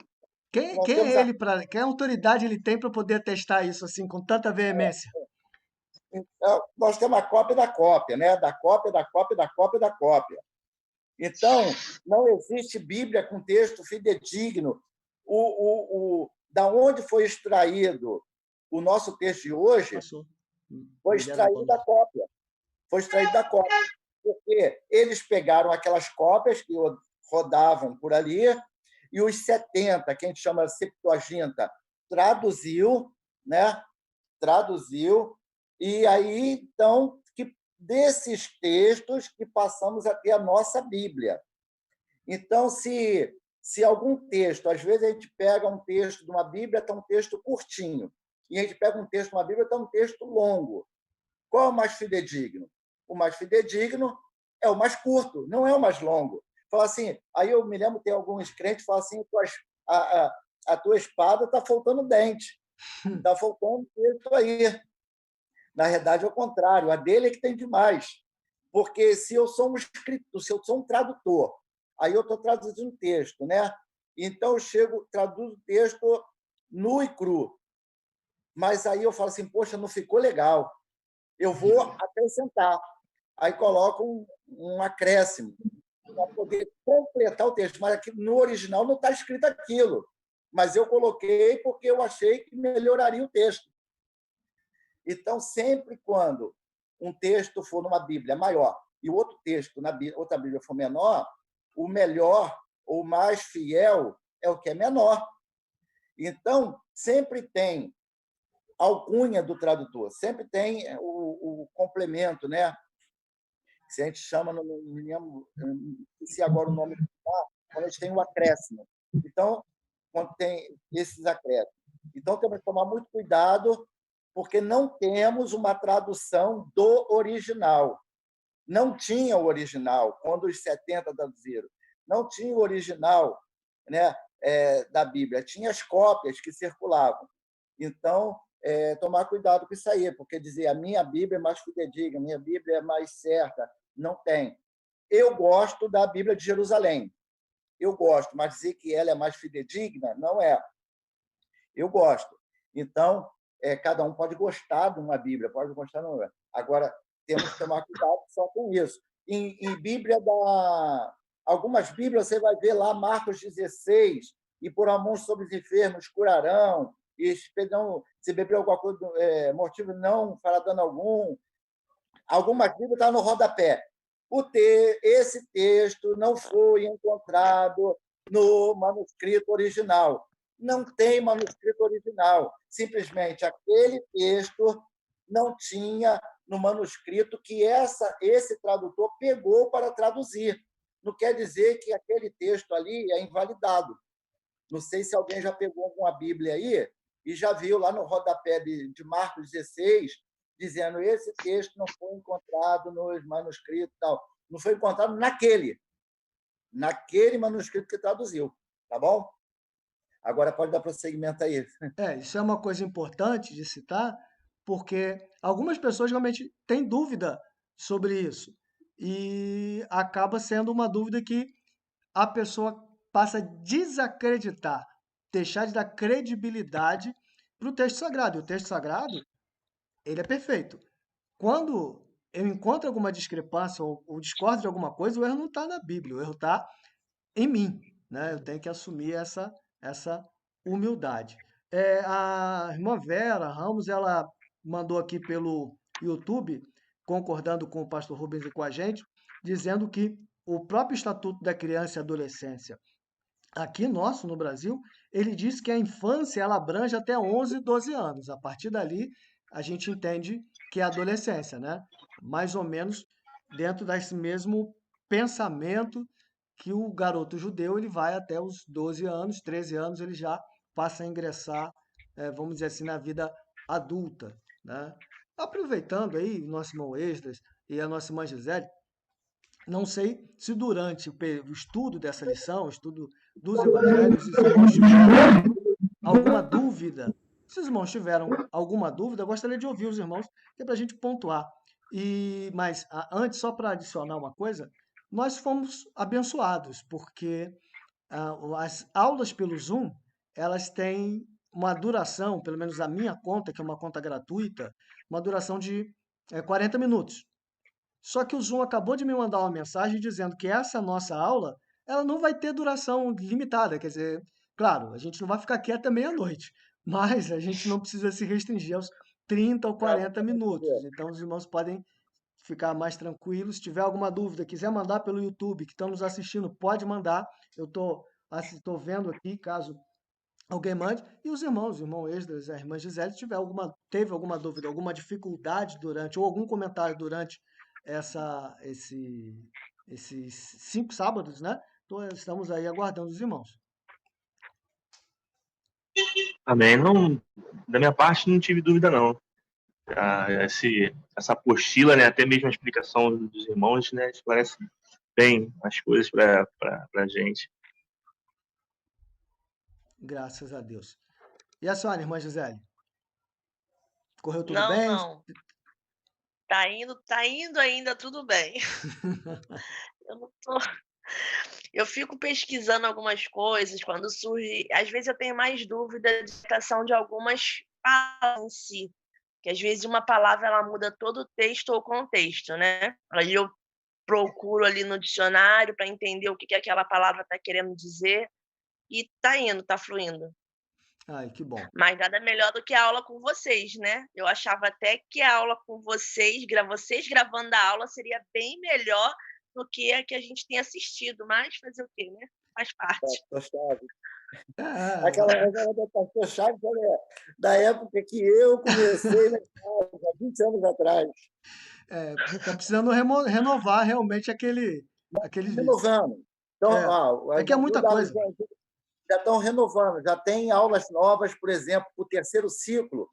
quem temos é ele para, quem autoridade ele tem para poder testar isso assim com tanta veemência? nós temos a cópia da cópia, né? Da cópia, da cópia, da cópia, da cópia. Então, não existe Bíblia com texto fidedigno. Da onde foi extraído o nosso texto de hoje, Passou. foi Libera extraído para da cópia. Foi extraído da cópia. Porque eles pegaram aquelas cópias que rodavam por ali, e os 70, que a gente chama de Septuaginta, traduziu, né? Traduziu, e aí, então, desses textos que passamos a ter a nossa Bíblia. Então, se algum texto, às vezes a gente pega um texto de uma Bíblia, está um texto curtinho, e a gente pega um texto de uma Bíblia, está um texto longo. Qual é o mais fidedigno? O mais fidedigno é o mais curto, não é o mais longo. Fala assim, aí eu me lembro, tem alguns crentes que falam assim, a tua espada está faltando dente, está faltando texto aí. Na realidade, é o contrário, a dele é que tem demais. Porque se eu sou um escritor, se eu sou um tradutor, aí eu estou traduzindo texto, né? Então, eu traduzo o texto nu e cru. Mas aí eu falo assim, poxa, não ficou legal. Eu vou acrescentar. Aí coloco um acréscimo para poder completar o texto. Mas aqui no original não está escrito aquilo. Mas eu coloquei porque eu achei que melhoraria o texto. Então, sempre quando um texto for numa Bíblia maior e outro texto na outra Bíblia for menor, o melhor ou mais fiel é o que é menor. Então, sempre tem a alcunha do tradutor, sempre tem o complemento, né? Se a gente chama, não me lembro se agora o nome quando a gente tem o acréscimo. Então, quando tem esses acréscimos. Então, temos que tomar muito cuidado, porque não temos uma tradução do original. Não tinha o original, quando os 70 traduziram. Não tinha o original, né, da Bíblia. Tinha as cópias que circulavam. Então, tomar cuidado com isso aí, porque dizer a minha Bíblia é mais fidedigna, a minha Bíblia é mais certa. Não tem. Eu gosto da Bíblia de Jerusalém. Eu gosto, mas dizer que ela é mais fidedigna, não é. Eu gosto. Então, cada um pode gostar de uma Bíblia, pode gostar de uma. Agora, temos que tomar cuidado só com isso. Em Bíblia, algumas Bíblias, você vai ver lá Marcos 16, e por amor sobre os enfermos curarão, e se beber alguma coisa, motivo não fará dano algum. Algumas Bíblias estão no rodapé. Esse texto não foi encontrado no manuscrito original. Não tem manuscrito original. Simplesmente aquele texto não tinha no manuscrito que esse tradutor pegou para traduzir. Não quer dizer que aquele texto ali é invalidado. Não sei se alguém já pegou alguma Bíblia aí e já viu lá no rodapé de Marcos 16, dizendo esse texto não foi encontrado nos manuscritos, tal. Não foi encontrado naquele manuscrito que traduziu, tá bom? Agora pode dar prosseguimento aí. Isso é uma coisa importante de citar, porque algumas pessoas realmente têm dúvida sobre isso. E acaba sendo uma dúvida que a pessoa passa a desacreditar, deixar de dar credibilidade para o texto sagrado. E o texto sagrado, ele é perfeito. Quando eu encontro alguma discrepância ou discordo de alguma coisa, o erro não está na Bíblia, o erro está em mim, né? Eu tenho que assumir essa humildade. A irmã Vera Ramos, ela mandou aqui pelo YouTube, concordando com o pastor Rubens e com a gente, dizendo que o próprio Estatuto da Criança e Adolescência, aqui nosso, no Brasil, ele diz que a infância ela abrange até 11, 12 anos. A partir dali, a gente entende que é a adolescência, né? Mais ou menos dentro desse mesmo pensamento que o garoto judeu ele vai até os 12 anos, 13 anos, ele já passa a ingressar, vamos dizer assim, na vida adulta, né? Aproveitando aí, nosso irmão Esdras e a nossa irmã Gisele, não sei se durante o estudo dessa lição, o estudo dos evangelhos, os irmãos tiveram alguma dúvida. Se os irmãos tiveram alguma dúvida, eu gostaria de ouvir os irmãos, que é para a gente pontuar. Mas antes, só para adicionar uma coisa, nós fomos abençoados, porque as aulas pelo Zoom, elas têm uma duração, pelo menos a minha conta, que é uma conta gratuita, uma duração de 40 minutos. Só que o Zoom acabou de me mandar uma mensagem dizendo que essa nossa aula, ela não vai ter duração limitada, quer dizer, claro, a gente não vai ficar aqui até meia-noite, mas a gente não precisa se restringir aos 30 ou 40 minutos. Então, os irmãos podem ficar mais tranquilos. Se tiver alguma dúvida, quiser mandar pelo YouTube, que estão nos assistindo, pode mandar. Eu estou vendo aqui, caso alguém mande. E os irmãos, o irmão Esdras, a irmã Gisele, teve alguma dúvida, alguma dificuldade durante, ou algum comentário durante esses 5 sábados, né? Então, estamos aí aguardando os irmãos. Amém. Não, da minha parte, não tive dúvida, não. Essa apostila, né, até mesmo a explicação dos irmãos, né, esclarece bem as coisas para a gente. Graças a Deus. E a senhora, irmã Gisele? Correu tudo Não, bem? não. Tá indo ainda tudo bem. Eu não tô. Eu fico pesquisando algumas coisas quando surge. Às vezes eu tenho mais dúvida de interpretação de algumas palavras em si. Que às vezes uma palavra ela muda todo o texto ou contexto, né? Aí eu procuro ali no dicionário para entender o que aquela palavra está querendo dizer e tá indo, tá fluindo. Ai, que bom. Mas nada melhor do que a aula com vocês, né? Eu achava até que a aula com vocês gravando a aula, seria bem melhor do que a que a gente tem assistido. Mas fazer o quê, né? Faz parte. Pastor Chaves. É, Aquela da Pastor Chaves da época que eu comecei na escola, há 20 anos atrás. tá precisando renovar realmente aqueles Renovando. Então, É que é muita coisa. já estão renovando, já tem aulas novas, por exemplo, para o terceiro ciclo.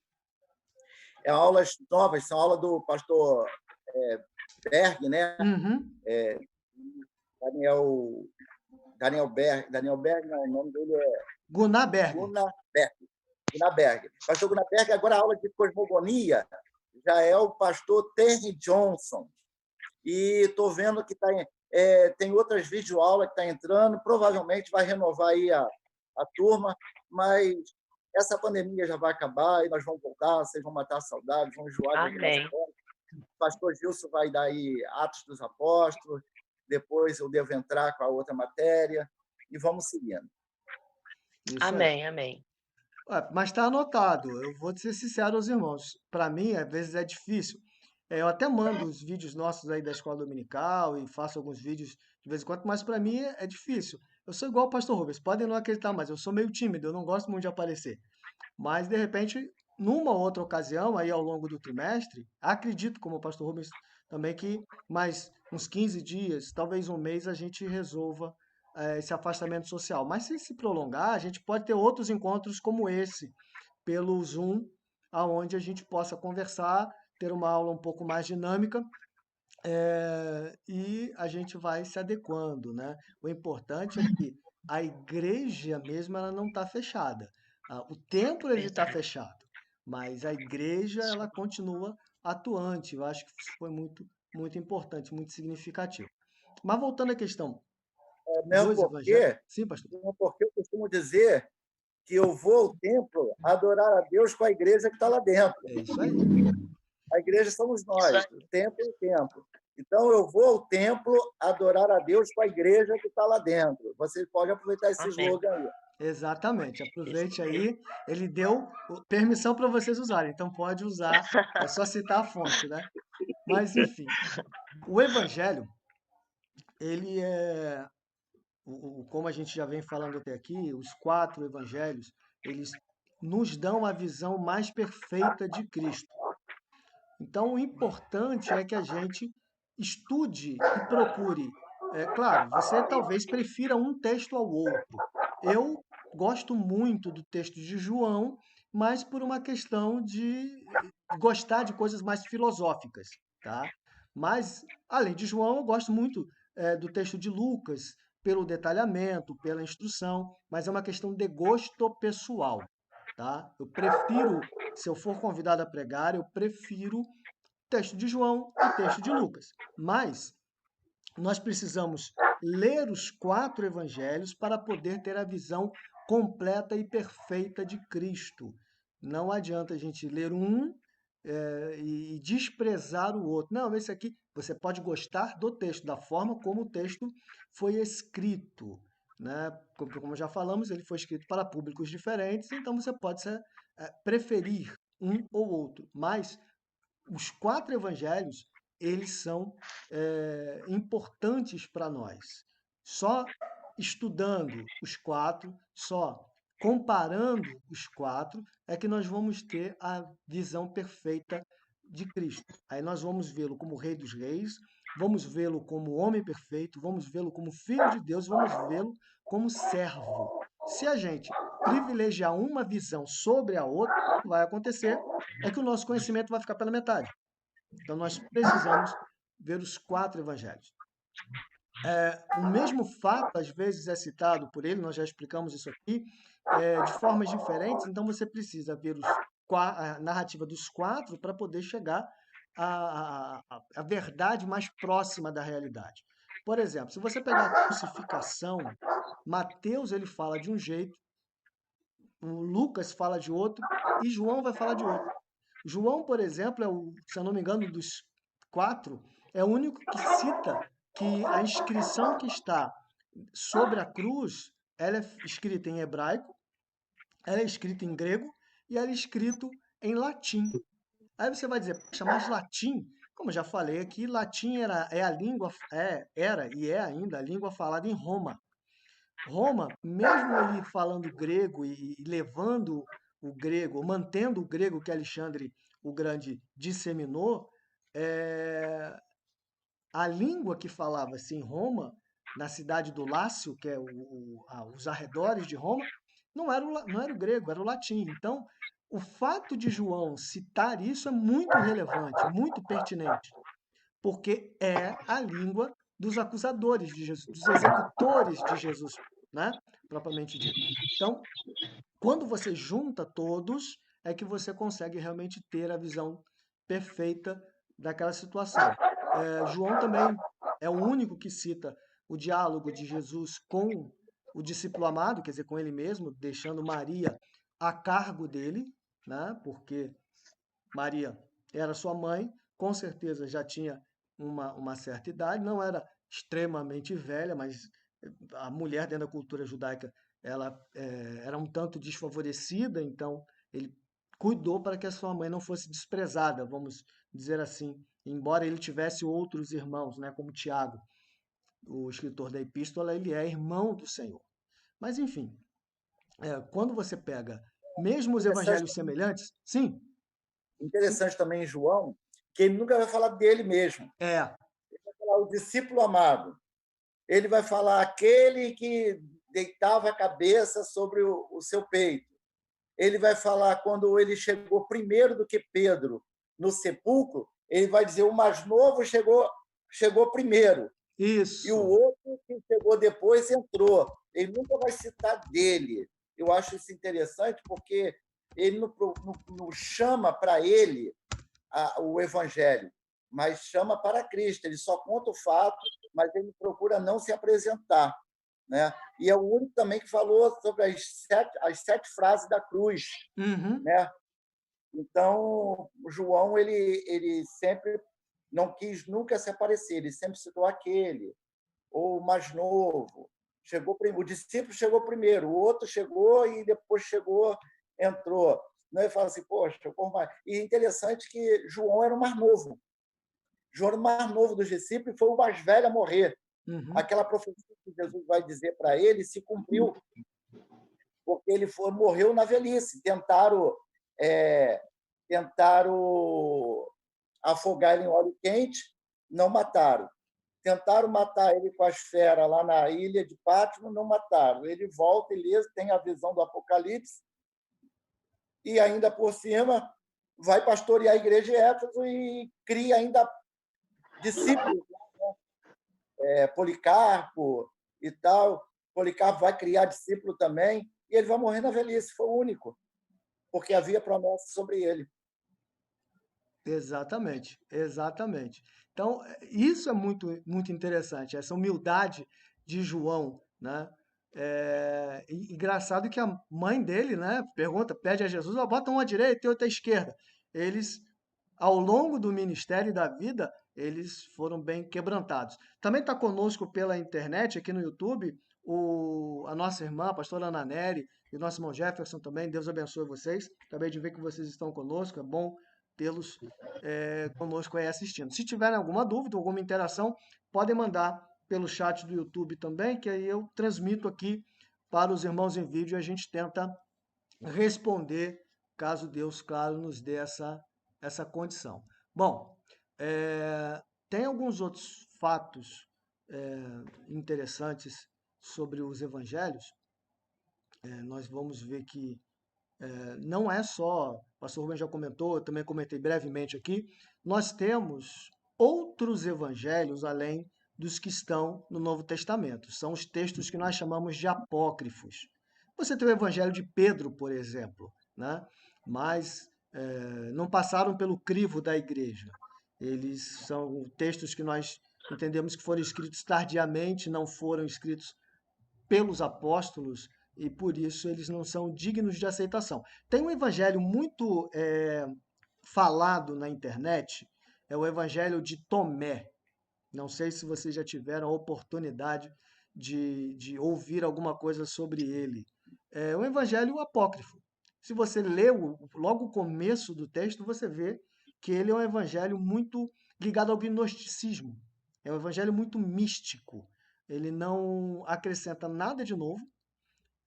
Aulas novas, são aulas do pastor Berg, né? Uhum. Daniel Berg, não, o nome dele é Gunnar Berg. Gunnar Berg. Pastor Gunnar Berg, agora a aula de cosmogonia já é o pastor Terry Johnson. E estou vendo que tem outras videoaulas que estão entrando, provavelmente vai renovar aí a turma, mas essa pandemia já vai acabar e nós vamos voltar, vocês vão matar a saudade, vão enjoar de Amém. O pastor Gilson vai dar aí Atos dos Apóstolos, depois eu devo entrar com a outra matéria e vamos seguindo. Isso Amém, aí. amém. Mas está anotado. Eu vou ser sincero aos irmãos. Para mim, às vezes é difícil. Eu até mando os vídeos nossos aí da escola dominical e faço alguns vídeos de vez em quando, mas para mim é difícil. Eu sou igual o pastor Rubens, podem não acreditar, mas eu sou meio tímido, eu não gosto muito de aparecer. Mas, de repente, numa outra ocasião, aí ao longo do trimestre, acredito, como o pastor Rubens também, que mais uns 15 dias, talvez um mês, a gente resolva esse afastamento social. Mas se prolongar, a gente pode ter outros encontros como esse, pelo Zoom, aonde a gente possa conversar, ter uma aula um pouco mais dinâmica, e a gente vai se adequando, né? O importante é que a igreja mesmo ela não está fechada. O templo ele está Verdade. fechado, mas a igreja ela continua atuante. Eu acho que isso foi muito importante, muito significativo. Mas voltando à questão Mesmo dos evangelhos, porque, sim, pastor. mesmo porque eu costumo dizer que eu vou ao templo adorar a Deus com a igreja que está lá dentro. É isso aí. A igreja somos Isso nós, aí. o templo é o templo. Então, eu vou ao templo adorar a Deus com a igreja que está lá dentro. Você pode aproveitar esse Amém. slogan aí. Exatamente. Isso Aproveite mesmo. aí. Ele deu permissão para vocês usarem, então pode usar. É só citar a fonte, né? Mas enfim, o evangelho, ele é, como a gente já vem falando até aqui, os 4 evangelhos, eles nos dão a visão mais perfeita de Cristo. Então, o importante é que a gente estude e procure. Claro, você talvez prefira um texto ao outro. Eu gosto muito do texto de João, mas por uma questão de gostar de coisas mais filosóficas, tá? Mas, além de João, eu gosto muito do texto de Lucas, pelo detalhamento, pela instrução, mas é uma questão de gosto pessoal, tá? Eu prefiro, se eu for convidado a pregar, eu prefiro texto de João e texto de Lucas. Mas nós precisamos ler os 4 evangelhos para poder ter a visão completa e perfeita de Cristo. Não adianta a gente ler um e desprezar o outro. Não, esse aqui, você pode gostar do texto, da forma como o texto foi escrito. Né? Como já falamos, ele foi escrito para públicos diferentes, então você pode preferir um ou outro. Mas os 4 evangelhos, eles são importantes para nós. Só estudando os 4, só comparando os 4, é que nós vamos ter a visão perfeita de Cristo. Aí nós vamos vê-lo como Rei dos Reis, vamos vê-lo como homem perfeito, vamos vê-lo como Filho de Deus, vamos vê-lo como servo. Se a gente privilegiar uma visão sobre a outra, o que vai acontecer é que o nosso conhecimento vai ficar pela metade. Então, nós precisamos ver os 4 evangelhos. O mesmo fato, às vezes, é citado por ele, nós já explicamos isso aqui, de formas diferentes, então você precisa ver a narrativa dos 4 para poder chegar à verdade mais próxima da realidade. Por exemplo, se você pegar a crucificação, Mateus ele fala de um jeito, o Lucas fala de outro e João vai falar de outro. João, por exemplo, se eu não me engano, dos 4, é o único que cita que a inscrição que está sobre a cruz, ela é escrita em hebraico, ela é escrita em grego e ela é escrita em latim. Aí você vai dizer, poxa, mas latim, como eu já falei aqui, latim era e é ainda a língua falada em Roma. Roma, mesmo ele falando grego e levando o grego, mantendo o grego que Alexandre o Grande disseminou, a língua que falava-se em Roma, na cidade do Lácio, que é os arredores de Roma, não era o grego, era o latim. Então, o fato de João citar isso é muito relevante, muito pertinente, porque é a língua dos acusadores de Jesus, dos executores de Jesus, né? Propriamente dito. Então, quando você junta todos, é que você consegue realmente ter a visão perfeita daquela situação. João também é o único que cita o diálogo de Jesus com o discípulo amado, quer dizer, com ele mesmo, deixando Maria a cargo dele, né? Porque Maria era sua mãe, com certeza já tinha uma certa idade, não era extremamente velha, mas a mulher dentro da cultura judaica ela era um tanto desfavorecida, então ele cuidou para que a sua mãe não fosse desprezada, vamos dizer assim, embora ele tivesse outros irmãos, né, como Tiago, o escritor da epístola, ele é irmão do Senhor. Mas enfim, quando você pega mesmo os evangelhos semelhantes, sim, Interessante também em João, que ele nunca vai falar dele mesmo. é, Ele vai falar o discípulo amado. Ele vai falar aquele que deitava a cabeça sobre o seu peito. ele vai falar, quando ele chegou primeiro do que Pedro no sepulcro, ele vai dizer, o mais novo chegou primeiro, e o Isso. outro que chegou depois entrou. Ele nunca vai citar dele. Eu acho isso interessante, porque ele não chama para ele o evangelho, mas chama para Cristo. Ele só conta o fato, mas ele procura não se apresentar, né? E é o único também que falou sobre as sete frases da cruz, Uhum. né? Então, o João ele sempre não quis nunca se aparecer, ele sempre citou aquele, ou o mais novo. O discípulo chegou primeiro, o outro chegou e depois entrou. Ele fala assim, poxa, e é interessante que João era o mais novo. João era o mais novo dos discípulos e foi o mais velho a morrer. Uhum. Aquela profecia que Jesus vai dizer para ele se cumpriu, porque ele morreu na velhice. Tentaram afogar ele em óleo quente, não mataram. Tentaram matar ele com as feras lá na ilha de Pátmos, não mataram. Ele volta ileso, tem a visão do Apocalipse, e ainda por cima vai pastorear a igreja de Éfeso e cria ainda discípulos, né? Policarpo e tal. Policarpo vai criar discípulo também, e ele vai morrer na velhice, foi o único, porque havia promessa sobre ele. Exatamente, exatamente. Então, isso é muito, muito interessante, essa humildade de João, né? Engraçado que a mãe dele, né, pede a Jesus, bota uma à direita e outra à esquerda. Eles, ao longo do ministério e da vida, eles foram bem quebrantados. Também está conosco pela internet, aqui no YouTube, a nossa irmã, a pastora Ana Nery, e o nosso irmão Jefferson também. Deus abençoe vocês. Acabei de ver que vocês estão conosco, é bom tê-los conosco aí assistindo. Se tiverem alguma dúvida, alguma interação, podem mandar pelo chat do YouTube também, que aí eu transmito aqui para os irmãos em vídeo e a gente tenta responder, caso Deus, claro, nos dê essa condição. Bom, tem alguns outros fatos interessantes sobre os evangelhos. Nós vamos ver que não é só, o pastor Rubem já comentou, eu também comentei brevemente aqui, nós temos outros evangelhos além dos que estão no Novo Testamento. São os textos que nós chamamos de apócrifos. Você tem o evangelho de Pedro, por exemplo, né? Mas não passaram pelo crivo da igreja. Eles são textos que nós entendemos que foram escritos tardiamente, não foram escritos pelos apóstolos, e por isso eles não são dignos de aceitação. Tem um evangelho muito falado na internet, é o evangelho de Tomé. Não sei se vocês já tiveram a oportunidade de ouvir alguma coisa sobre ele. É um evangelho apócrifo. Se você lê logo o começo do texto, você vê que ele é um evangelho muito ligado ao gnosticismo. É um evangelho muito místico. Ele não acrescenta nada de novo.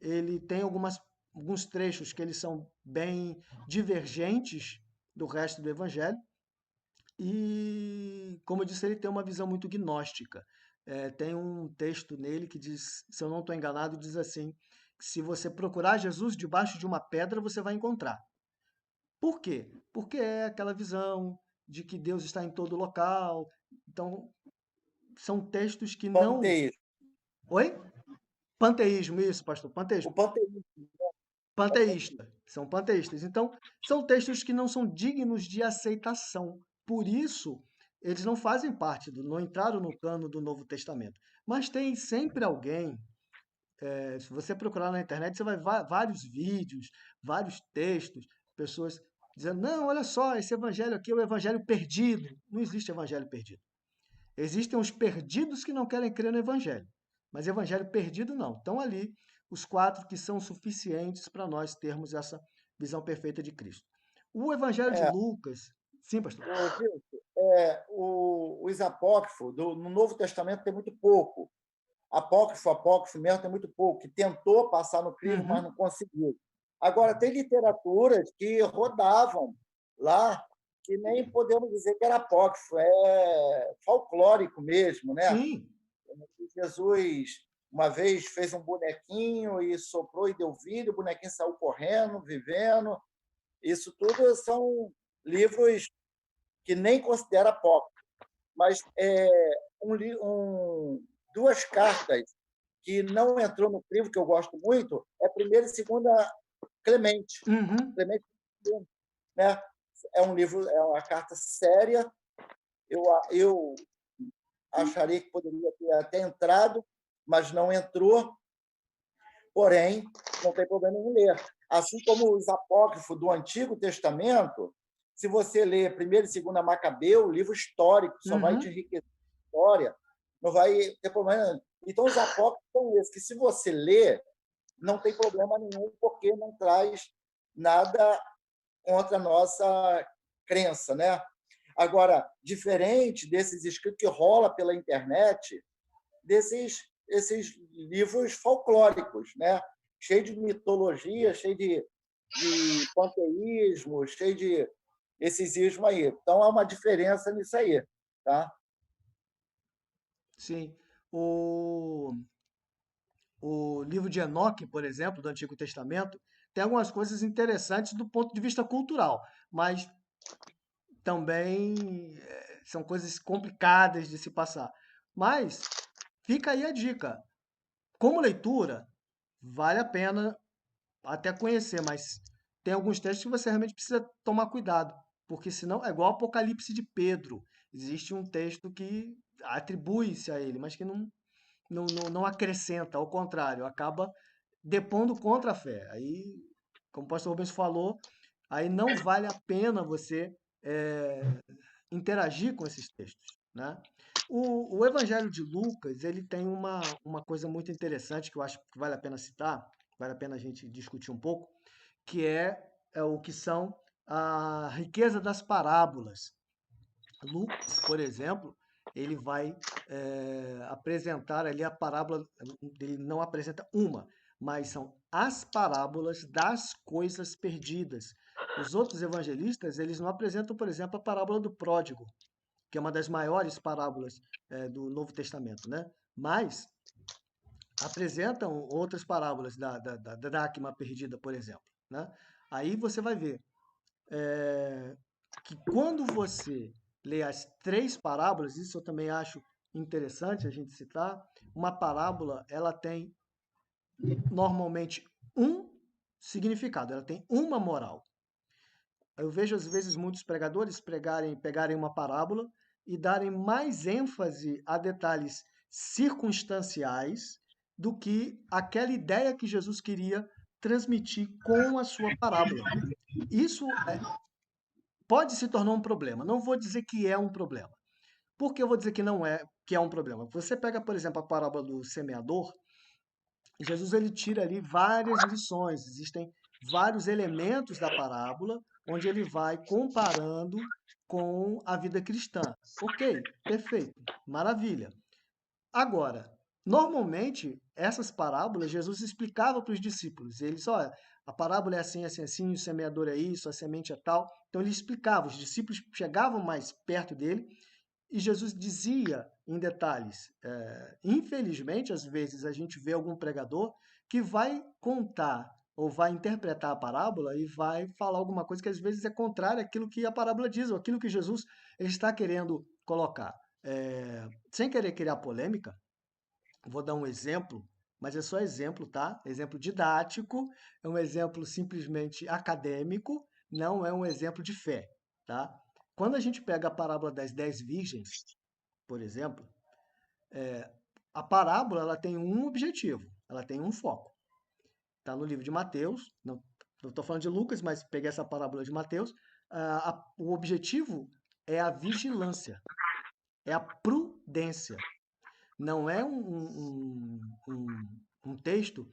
Ele tem alguns trechos que eles são bem divergentes do resto do evangelho. E, como eu disse, ele tem uma visão muito gnóstica. Tem um texto nele que diz, se eu não estou enganado, diz assim, que se você procurar Jesus debaixo de uma pedra, você vai encontrar. Por quê? Porque é aquela visão de que Deus está em todo local. Então, são textos que não... Panteísmo. Oi? Panteísmo, isso, pastor, panteísmo. O panteísmo. Panteísta, são panteístas. Então, são textos que não são dignos de aceitação. Por isso, eles não fazem parte, não entraram no cano do Novo Testamento. Mas tem sempre alguém, se você procurar na internet, você vai ver vários vídeos, vários textos, pessoas dizendo, não, olha só, esse evangelho aqui é o evangelho perdido. Não existe evangelho perdido. Existem os perdidos que não querem crer no evangelho, mas evangelho perdido não. Estão ali os 4 que são suficientes para nós termos essa visão perfeita de Cristo. O evangelho de Lucas... Sim, pastor. Os apócrifos, no Novo Testamento tem muito pouco. Apócrifo mesmo tem muito pouco, que tentou passar no crivo, mas não conseguiu. Agora, tem literaturas que rodavam lá, que nem podemos dizer que era apócrifo, é folclórico mesmo, né? Sim. Jesus uma vez fez um bonequinho e soprou e deu vida, o bonequinho saiu correndo, vivendo. Isso tudo são livros que nem considera apócrifo, mas duas cartas que não entrou no livro, que eu gosto muito, é a primeira e segunda Clemente. Uhum. Clemente, né? É um livro, é uma carta séria. Eu acharia que poderia ter até entrado, mas não entrou. Porém, não tem problema em ler. Assim como os apócrifos do Antigo Testamento, se você ler 1ª e 2ª Macabeu, livro histórico, só vai te enriquecer a história, não vai ter problema. Então, os apócrifos são esses, que se você ler, não tem problema nenhum, porque não traz nada contra a nossa crença, né? Agora, diferente desses escritos que rola pela internet, esses livros folclóricos, né? Cheio de mitologia, cheio de panteísmo, cheio de esses ismos aí. Então, há uma diferença nisso aí, tá? Sim. O livro de Enoque, por exemplo, do Antigo Testamento, tem algumas coisas interessantes do ponto de vista cultural, mas também são coisas complicadas de se passar. Mas fica aí a dica. Como leitura, vale a pena até conhecer, mas tem alguns textos que você realmente precisa tomar cuidado, porque senão é igual o Apocalipse de Pedro. Existe um texto que atribui-se a ele, mas que não acrescenta, ao contrário, acaba depondo contra a fé. Aí, como o pastor Rubens falou, aí não vale a pena você interagir com esses textos, né? O Evangelho de Lucas, ele tem uma coisa muito interessante que eu acho que vale a pena citar, vale a pena a gente discutir um pouco, que é o que são a riqueza das parábolas. Lucas, por exemplo, ele vai apresentar ali a parábola, ele não apresenta uma, mas são as parábolas das coisas perdidas. Os outros evangelistas, eles não apresentam, por exemplo, a parábola do pródigo, que é uma das maiores parábolas do Novo Testamento, né? Mas apresentam outras parábolas da dracma perdida, por exemplo, né? Aí você vai ver que quando você lê as 3 parábolas, isso eu também acho interessante a gente citar, uma parábola, ela tem normalmente um significado, ela tem uma moral. Eu vejo às vezes muitos pregadores pegarem uma parábola e darem mais ênfase a detalhes circunstanciais do que aquela ideia que Jesus queria transmitir com a sua parábola. Isso pode se tornar um problema. Não vou dizer que é um problema. Por que eu vou dizer que é um problema? Você pega, por exemplo, a parábola do semeador, Jesus ele tira ali várias lições, existem vários elementos da parábola onde ele vai comparando com a vida cristã. Ok, perfeito, maravilha. Agora, normalmente, essas parábolas Jesus explicava para os discípulos. Eles, olha, a parábola é assim, assim, assim, o semeador é isso, a semente é tal. Então ele explicava, os discípulos chegavam mais perto dele e Jesus dizia em detalhes. Infelizmente, às vezes, a gente vê algum pregador que vai contar ou vai interpretar a parábola e vai falar alguma coisa que às vezes é contrária àquilo que a parábola diz, ou aquilo que Jesus ele está querendo colocar. Sem querer criar polêmica, vou dar um exemplo, mas é só exemplo, tá? Exemplo didático, é um exemplo simplesmente acadêmico, não é um exemplo de fé, tá? Quando a gente pega a parábola das 10 virgens, por exemplo, a parábola ela tem um objetivo, ela tem um foco. Está no livro de Mateus, não estou falando de Lucas, mas peguei essa parábola de Mateus. O objetivo é a vigilância, é a prudência. Não é um texto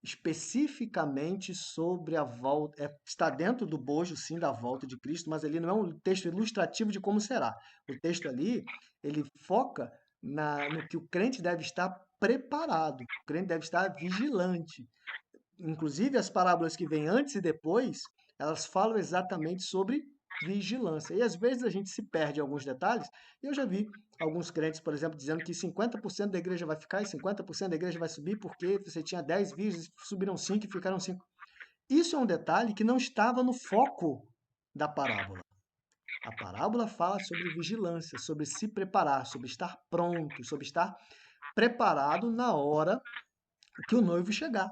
especificamente sobre a volta. Está dentro do bojo, sim, da volta de Cristo, mas ali não é um texto ilustrativo de como será. O texto ali, ele foca no que o crente deve estar preparado, o crente deve estar vigilante. Inclusive, as parábolas que vêm antes e depois, elas falam exatamente sobre vigilância. E às vezes a gente se perde em alguns detalhes, e eu já vi alguns crentes, por exemplo, dizendo que 50% da igreja vai ficar e 50% da igreja vai subir, porque você tinha 10 virgens, subiram 5 e ficaram 5. Isso é um detalhe que não estava no foco da parábola. A parábola fala sobre vigilância, sobre se preparar, sobre estar pronto, sobre estar preparado na hora que o noivo chegar.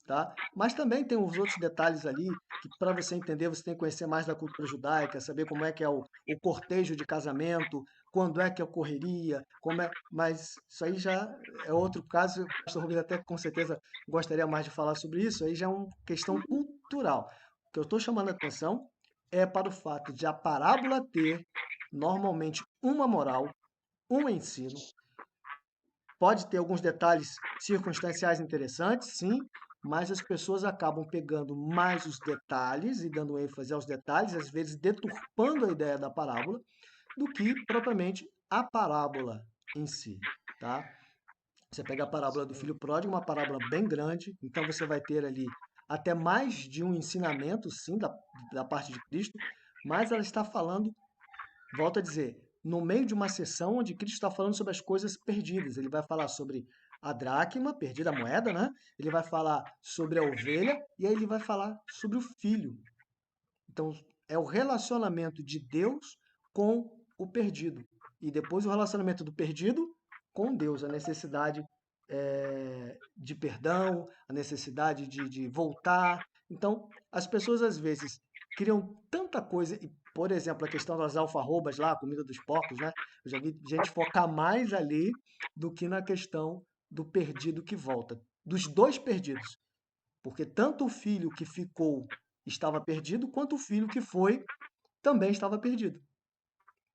Tá? Mas também tem os outros detalhes ali que, para você entender, você tem que conhecer mais da cultura judaica, saber como é que é o cortejo de casamento, quando é que ocorreria, como é. Mas isso aí já é outro caso. O pastor Rubens até com certeza gostaria mais de falar sobre isso. Aí já é uma questão cultural. O que eu estou chamando a atenção é para o fato de a parábola ter normalmente uma moral, um ensino. Pode ter alguns detalhes circunstanciais interessantes, sim, mas as pessoas acabam pegando mais os detalhes e dando ênfase aos detalhes, às vezes deturpando a ideia da parábola, do que propriamente a parábola em si, tá? Você pega a parábola do filho pródigo, uma parábola bem grande, então você vai ter ali até mais de um ensinamento, sim, da parte de Cristo, mas ela está falando, volto a dizer, no meio de uma sessão onde Cristo está falando sobre as coisas perdidas. Ele vai falar sobre a dracma, perdida a moeda, né? Ele vai falar sobre a ovelha e aí ele vai falar sobre o filho. Então, é o relacionamento de Deus com o perdido. E depois o relacionamento do perdido com Deus, a necessidade de perdão, a necessidade de voltar. Então, as pessoas às vezes criam tanta coisa, e, por exemplo, a questão das alfarrobas lá, a comida dos porcos, né? Eu já vi gente focar mais ali do que na questão do perdido que volta. Dos dois perdidos. Porque tanto o filho que ficou estava perdido, quanto o filho que foi também estava perdido.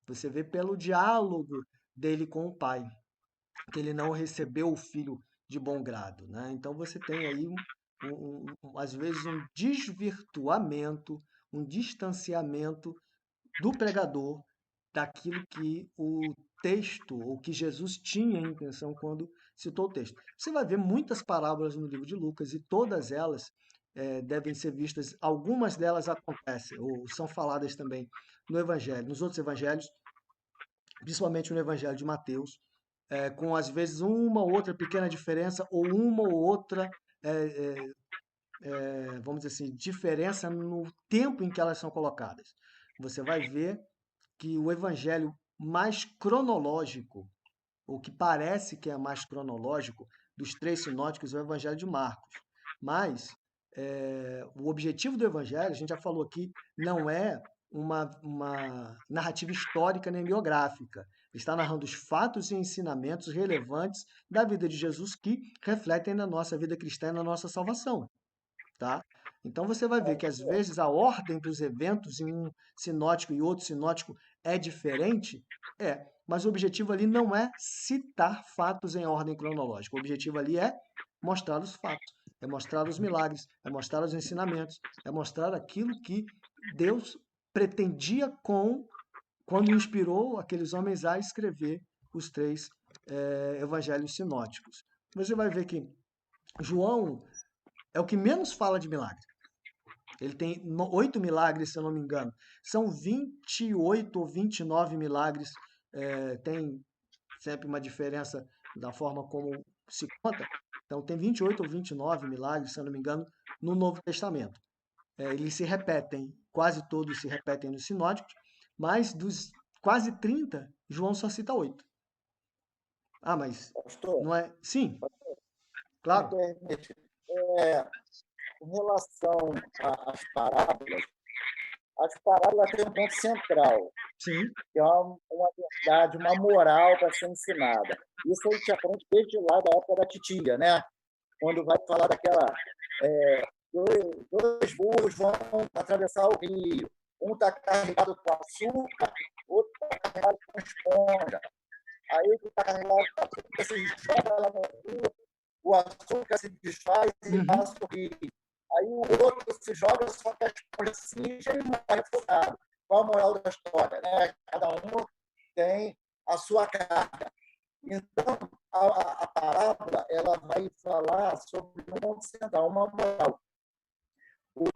Você vê pelo diálogo dele com o pai, que ele não recebeu o filho de bom grado, né? Então você tem aí, às vezes, um desvirtuamento, um distanciamento do pregador daquilo que o texto, ou que Jesus tinha em intenção quando citou o texto. Você vai ver muitas parábolas no livro de Lucas e todas elas devem ser vistas, algumas delas acontecem, ou são faladas também no Evangelho, nos outros evangelhos, principalmente no Evangelho de Mateus, com às vezes uma ou outra pequena diferença, ou uma ou outra, vamos dizer assim, diferença no tempo em que elas são colocadas. Você vai ver que o evangelho mais cronológico, ou que parece que é mais cronológico, dos três sinóticos é o evangelho de Marcos. Mas o objetivo do evangelho, a gente já falou aqui, não é uma narrativa histórica nem biográfica. Ele está narrando os fatos e ensinamentos relevantes da vida de Jesus que refletem na nossa vida cristã e na nossa salvação. Tá? Então você vai ver que às vezes a ordem dos eventos em um sinótico e outro sinótico é diferente, mas o objetivo ali não é citar fatos em ordem cronológica. O objetivo ali é mostrar os fatos, é mostrar os milagres, é mostrar os ensinamentos, é mostrar aquilo que Deus pretendia quando inspirou aqueles homens a escrever os três evangelhos sinóticos. Você vai ver que João é o que menos fala de milagre. Ele tem 8 milagres, se eu não me engano. São 28 ou 29 milagres. Tem sempre uma diferença da forma como se conta. Então, tem 28 ou 29 milagres, se eu não me engano, no Novo Testamento. Eles se repetem, quase todos se repetem nos sinóticos, mas dos quase 30, João só cita 8. Ah, mas Pastor, não é? Sim, me claro. permite. Em relação às parábolas têm um ponto central, Sim. que é uma verdade, uma moral para ser ensinada. Isso a gente aprende desde lá da época da titia, né? Quando vai falar daquela... dois burros vão atravessar o rio. Um está carregado com açúcar, outro está carregado com esponja. Aí o que está carregado com açúcar se joga lá no rio, o açúcar se desfaz e passa o rio. Aí o outro se joga, só que a esponja cinge e morre afogado. Qual a moral da história? Né? Cada um tem a sua carga. Então, a parábola ela vai falar sobre um ponto central, uma moral. O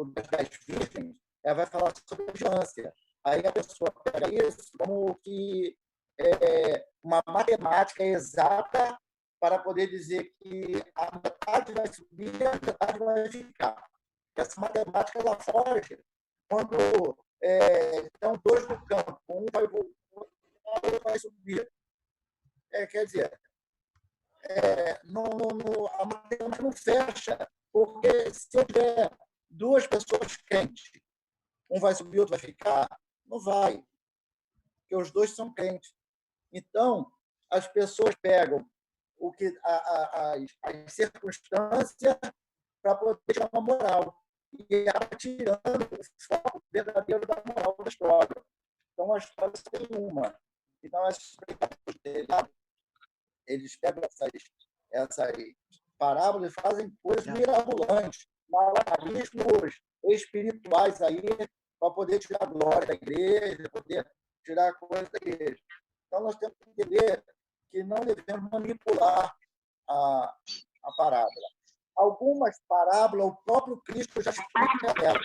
das 10 virgens ela vai falar sobre vigilância. Aí a pessoa pega isso como que uma matemática exata para poder dizer que a metade vai subir e a metade vai ficar. Essa matemática ela foge quando estão dois no campo, um vai voltar, o outro vai subir. Quer dizer, a matemática não fecha, porque se eu tiver duas pessoas crentes, um vai subir, outro vai ficar, não vai, porque os dois são crentes. Então, as pessoas pegam o que as circunstâncias para poder tirar uma moral e acaba tirando o foco verdadeiro da moral da história. Então, a história tem uma. Então, eles pegam essas parábolas e fazem coisas mirabolantes, malabarismos espirituais aí, para poder tirar a glória da igreja, poder tirar a coisa da igreja. Então, nós temos que entender que não devemos manipular a parábola. Algumas parábolas, o próprio Cristo já explica ela.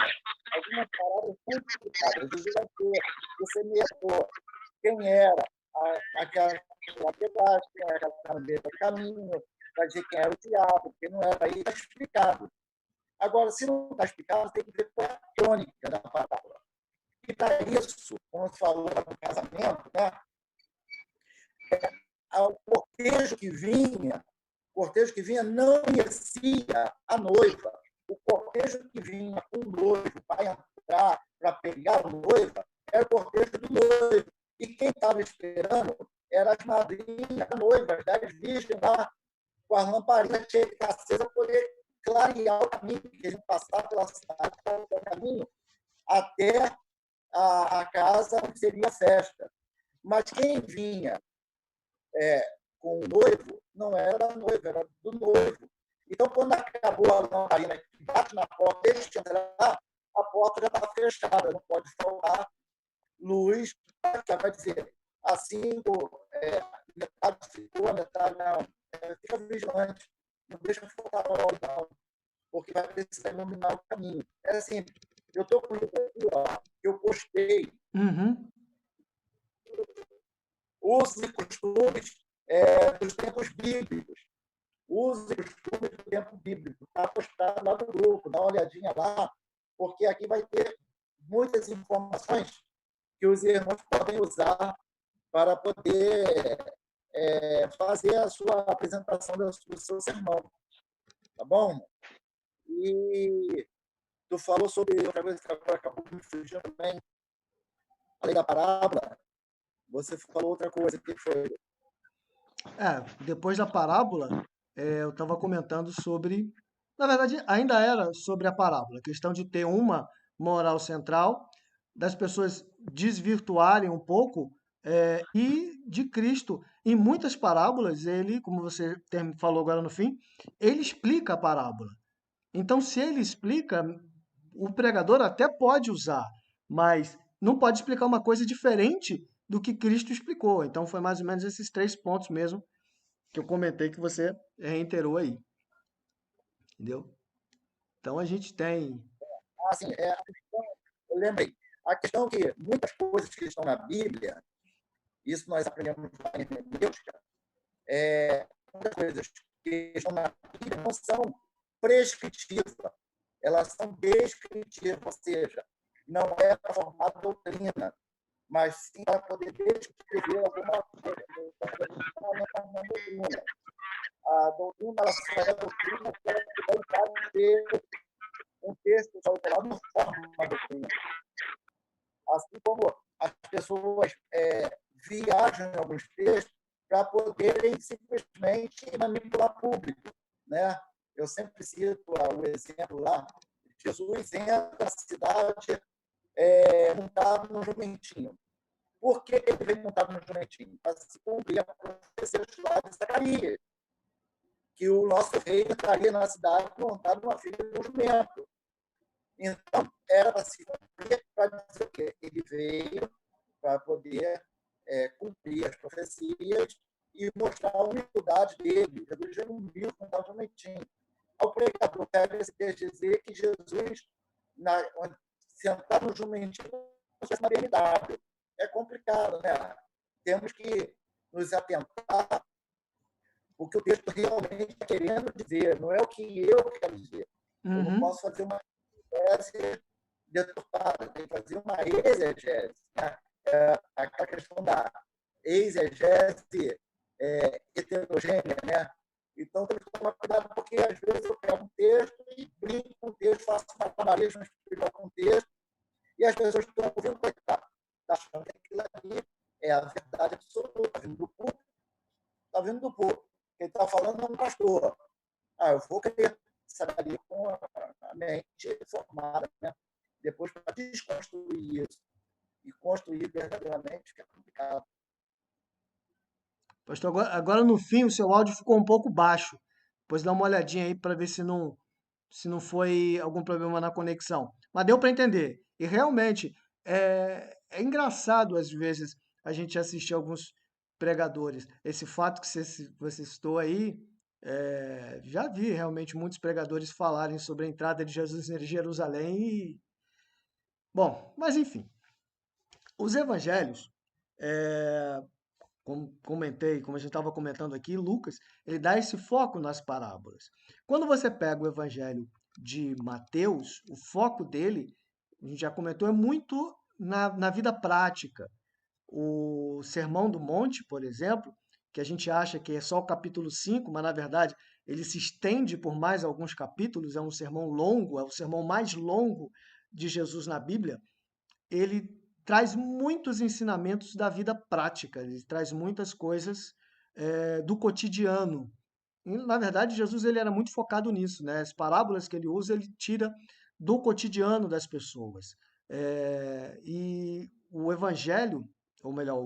Algumas parábolas são explicadas. Jesus vai ter o semeador, quem era aquela pedaço, quem era aquela beira do caminho, vai dizer quem era o diabo, quem não era, aí está explicado. Agora, se não está explicado, tem que ver qual é a crônica da parábola. E para isso, como se falou no casamento, né? O cortejo que vinha não conhecia a noiva. O cortejo que vinha com o noivo para entrar, para pegar a noiva, era o cortejo do noivo. E quem estava esperando eram as madrinhas da noiva, as 10 virgens lá, com as lamparinas cheias de acesa, para poder clarear o caminho, porque eles iam passar pela cidade, pelo caminho, até a casa onde seria a festa. Mas quem vinha com o noivo não era da noiva, era do noivo. Então, quando acabou a lamparina que bate na porta, eles entrar, a porta já estava fechada, não pode faltar luz, que vai dizer, assim, metade ficou, metade não. Fica vigilante, não deixa faltar óleo, não, porque vai precisar iluminar o caminho. É assim, eu estou com o livro aqui, ó, eu postei. Usos e costumes dos tempos bíblicos. Usos e costumes do tempo bíblico. Está postado lá no grupo, dá uma olhadinha lá, porque aqui vai ter muitas informações que os irmãos podem usar para poder fazer a sua apresentação do seu sermão. Tá bom? E tu falou sobre outra coisa que agora acabou me fugindo também, além da parábola. Você falou outra coisa, que foi? Depois da parábola, eu estava comentando sobre. Na verdade, ainda era sobre a parábola, a questão de ter uma moral central, das pessoas desvirtuarem um pouco, e de Cristo. Em muitas parábolas, ele, como você falou agora no fim, ele explica a parábola. Então, se ele explica, o pregador até pode usar, mas não pode explicar uma coisa diferente do que Cristo explicou. Então, foi mais ou menos esses 3 pontos mesmo que eu comentei que você reiterou aí. Entendeu? Então, a gente tem... Assim, eu lembrei. A questão é que muitas coisas que estão na Bíblia, isso nós aprendemos lá em hermenêutica, muitas coisas que estão na Bíblia não são prescritivas, elas são descritivas, ou seja, não é para formar doutrina, mas sim para poder descrever alguma coisa. A doutrina ela só é doutrina se ela puder ter um texto só literal não forma uma doutrina. Assim como as pessoas viajam em alguns textos para poderem simplesmente manipular público, né? Eu sempre cito o exemplo lá, Jesus entra na cidade montado no jumentinho. Por que ele vem montado no jumentinho? Para se cumprir a profecia de Zacarias, que o nosso rei entraria na cidade montado numa filha de um jumento. Então, era para se cumprir, para dizer o quê? Ele veio para poder cumprir as profecias e mostrar a humildade dele. Jesus já humilde montado no jumentinho. O pregador pega esse texto dizer que Jesus, sentado no jumentinho como se fosse uma BMW. É complicado, né? Temos que nos atentar o que o texto realmente está querendo dizer, não é o que eu quero dizer. Eu não Uhum. posso fazer uma exegese deturpada, tem que fazer uma exegese. Né? Aquela questão da exegese heterogênea, né? Então, tem que tomar cuidado, porque às vezes eu pego um texto e brinco com o texto, faço malabarismo espiritual com o texto, e as pessoas que estão ouvindo, coitado, está achando que aquilo ali é a verdade absoluta, está vindo do público. Está vindo do público. Quem está falando é um pastor. Eu vou querer sair ali com a mente formada, né? Depois, para desconstruir isso e construir verdadeiramente, que é complicado. Pastor, agora no fim o seu áudio ficou um pouco baixo. Depois dá uma olhadinha aí para ver se não foi algum problema na conexão. Mas deu para entender. E realmente é engraçado às vezes a gente assistir alguns pregadores. Esse fato que você citou aí, já vi realmente muitos pregadores falarem sobre a entrada de Jesus em Jerusalém e... Bom, mas enfim. Os evangelhos, como comentei, como a gente estava comentando aqui, Lucas, ele dá esse foco nas parábolas. Quando você pega o evangelho de Mateus, o foco dele, a gente já comentou, é muito na vida prática. O Sermão do Monte, por exemplo, que a gente acha que é só o capítulo 5, mas na verdade ele se estende por mais alguns capítulos, é um sermão longo, é o sermão mais longo de Jesus na Bíblia. Ele traz muitos ensinamentos da vida prática, ele traz muitas coisas do cotidiano. E, na verdade, Jesus ele era muito focado nisso, né? As parábolas que ele usa, ele tira do cotidiano das pessoas. E o Evangelho, ou melhor,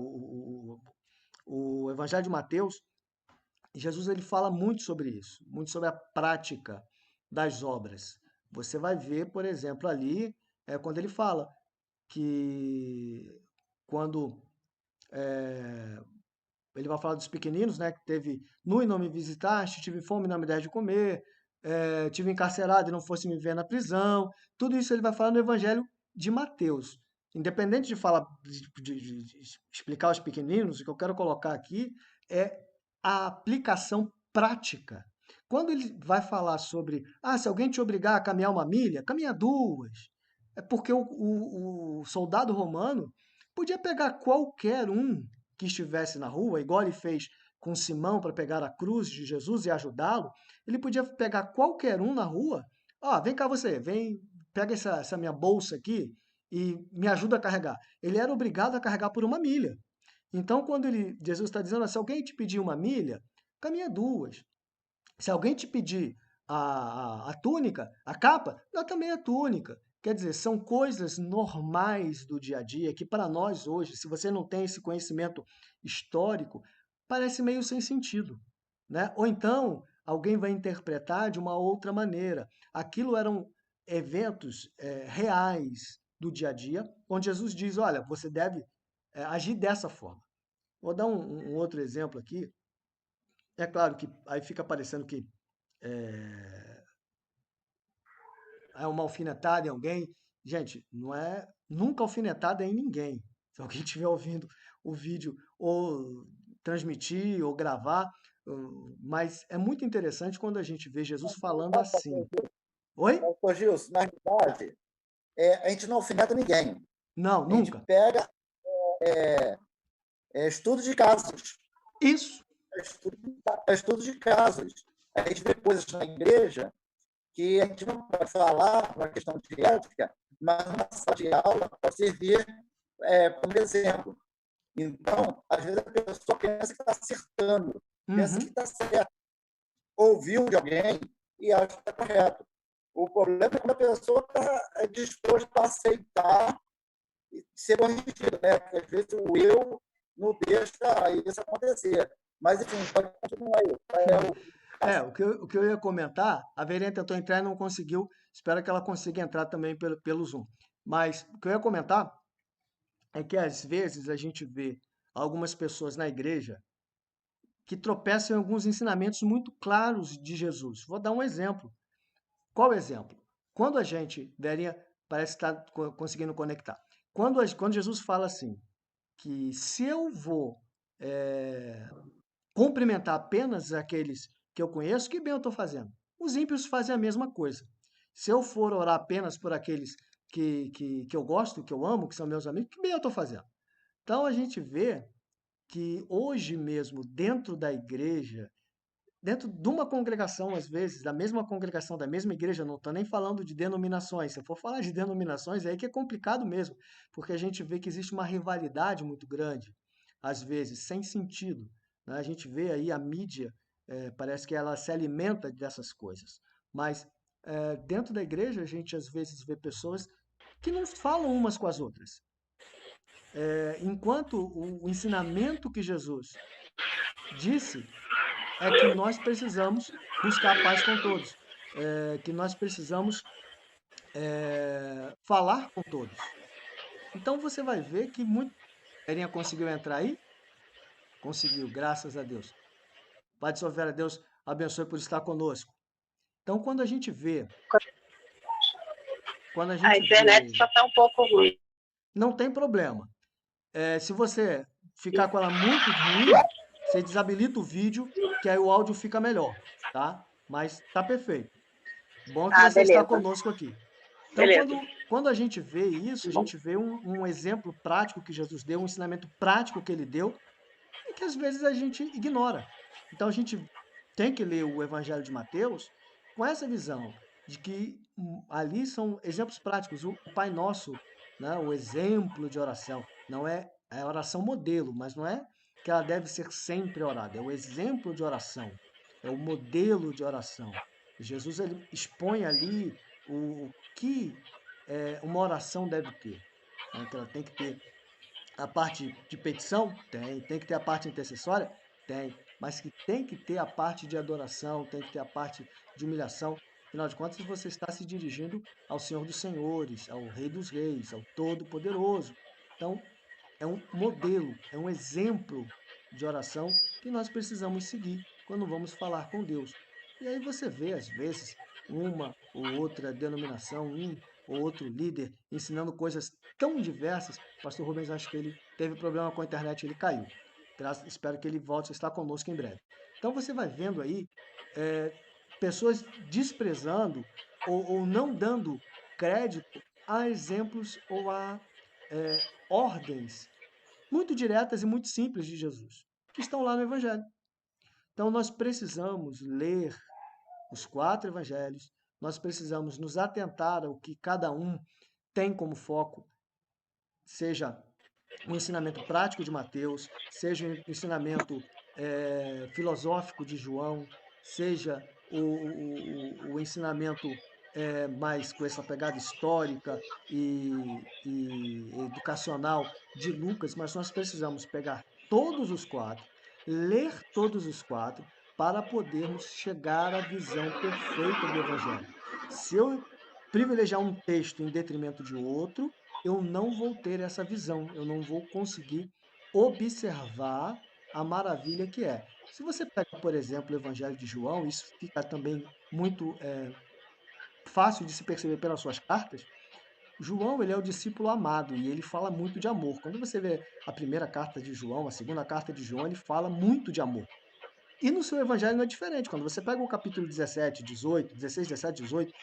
o Evangelho de Mateus, Jesus ele fala muito sobre isso, muito sobre a prática das obras. Você vai ver, por exemplo, ali, quando ele fala que quando ele vai falar dos pequeninos, né, que teve nu e não me visitaste, tive fome e não me deste de comer, tive encarcerado e não fosse me ver na prisão. Tudo isso ele vai falar no Evangelho de Mateus. Independente de falar, de explicar aos pequeninos, o que eu quero colocar aqui é a aplicação prática. Quando ele vai falar sobre, se alguém te obrigar a caminhar uma milha, caminha duas. É porque o soldado romano podia pegar qualquer um que estivesse na rua, igual ele fez com Simão para pegar a cruz de Jesus e ajudá-lo. Ele podia pegar qualquer um na rua. Vem cá você, vem, pega essa minha bolsa aqui e me ajuda a carregar. Ele era obrigado a carregar por uma milha. Então, quando Jesus está dizendo, se alguém te pedir uma milha, caminha duas. Se alguém te pedir a túnica, a capa, dá também a túnica. Quer dizer, são coisas normais do dia a dia que para nós hoje, se você não tem esse conhecimento histórico, parece meio sem sentido, né? Ou então alguém vai interpretar de uma outra maneira. Aquilo eram eventos reais do dia a dia, onde Jesus diz, olha, você deve agir dessa forma. Vou dar um outro exemplo aqui. É claro que aí fica parecendo que é uma alfinetada em alguém. Gente, não é nunca alfinetada em ninguém. Se alguém estiver ouvindo o vídeo ou transmitir ou gravar, mas é muito interessante quando a gente vê Jesus falando assim. Oi? Pastor Gilson, na realidade, a gente não alfineta ninguém. Não, A gente nunca. pega estudo de casos. Isso. Estudo de casos. A gente vê coisas na igreja que a gente não pode falar uma questão de ética, mas na sala de aula pode servir como exemplo. Então, às vezes a pessoa pensa que está acertando, pensa que está certo. Ouviu de alguém e acha que está correto. O problema é quando a pessoa está disposta a aceitar e ser corrigida, né? Porque às vezes o eu não deixa isso acontecer. Mas, enfim, pode continuar aí. O que eu ia comentar, a Verena tentou entrar e não conseguiu. Espero que ela consiga entrar também pelo Zoom. Mas o que eu ia comentar é que às vezes a gente vê algumas pessoas na igreja que tropeçam em alguns ensinamentos muito claros de Jesus. Vou dar um exemplo. Qual exemplo? Quando a gente, Verinha, parece que está conseguindo conectar. Quando Jesus fala assim, que se eu vou cumprimentar apenas aqueles que eu conheço, que bem eu estou fazendo? Os ímpios fazem a mesma coisa. Se eu for orar apenas por aqueles que eu gosto, que eu amo, que são meus amigos, que bem eu estou fazendo? Então a gente vê que hoje mesmo, dentro da igreja, dentro de uma congregação, às vezes, da mesma congregação, da mesma igreja, não estou nem falando de denominações. Se eu for falar de denominações, é aí que é complicado mesmo, porque a gente vê que existe uma rivalidade muito grande, às vezes, sem sentido, né? A gente vê aí a mídia, parece que ela se alimenta dessas coisas. Mas dentro da igreja, a gente às vezes vê pessoas que não falam umas com as outras. Enquanto o ensinamento que Jesus disse é que nós precisamos buscar a paz com todos, que nós precisamos falar com todos. Então você vai ver que muito. Erinha conseguiu entrar aí? Conseguiu, graças a Deus. Pai de Sofera, Deus abençoe por estar conosco. Então quando a gente vê, A internet só está um pouco ruim. não tem problema. Se você ficar com ela muito ruim, você desabilita o vídeo, que aí o áudio fica melhor, tá? Mas tá perfeito. Bom que você está Beleza. conosco aqui. Então, Beleza. quando a gente vê isso, a gente vê um exemplo prático que Jesus deu, um ensinamento prático que ele deu, e que às vezes a gente ignora. Então, a gente tem que ler o Evangelho de Mateus com essa visão de que ali são exemplos práticos. O Pai Nosso, né, o exemplo de oração, não é a oração modelo, mas não é que ela deve ser sempre orada, é o exemplo de oração, é o modelo de oração. Jesus ele expõe ali o que uma oração deve ter, né, que ela tem que ter a parte de petição? Tem que ter a parte intercessória? Tem. Mas que tem que ter a parte de adoração, tem que ter a parte de humilhação. Afinal de contas, você está se dirigindo ao Senhor dos Senhores, ao Rei dos Reis, ao Todo-Poderoso. Então, é um modelo, é um exemplo de oração que nós precisamos seguir quando vamos falar com Deus. E aí você vê, às vezes, uma ou outra denominação, um ou outro líder ensinando coisas tão diversas. Pastor Rubens, acho que ele teve problema com a internet, ele caiu. Espero que ele volte a estar conosco em breve. Então você vai vendo aí pessoas desprezando ou não dando crédito a exemplos ou a ordens muito diretas e muito simples de Jesus, que estão lá no Evangelho. Então nós precisamos ler os 4 evangelhos, nós precisamos nos atentar ao que cada um tem como foco, seja o ensinamento prático de Mateus, seja o ensinamento filosófico de João, seja o ensinamento mais com essa pegada histórica e educacional de Lucas, mas nós precisamos pegar todos os 4, ler todos os 4, para podermos chegar à visão perfeita do Evangelho. Se eu privilegiar um texto em detrimento de outro, eu não vou ter essa visão, eu não vou conseguir observar a maravilha que é. Se você pega, por exemplo, o Evangelho de João, isso fica também muito fácil de se perceber pelas suas cartas. João, ele é o discípulo amado e ele fala muito de amor. Quando você vê a primeira carta de João, a segunda carta de João, ele fala muito de amor. E no seu evangelho não é diferente. Quando você pega o capítulo 17, 18, 16, 17, 18,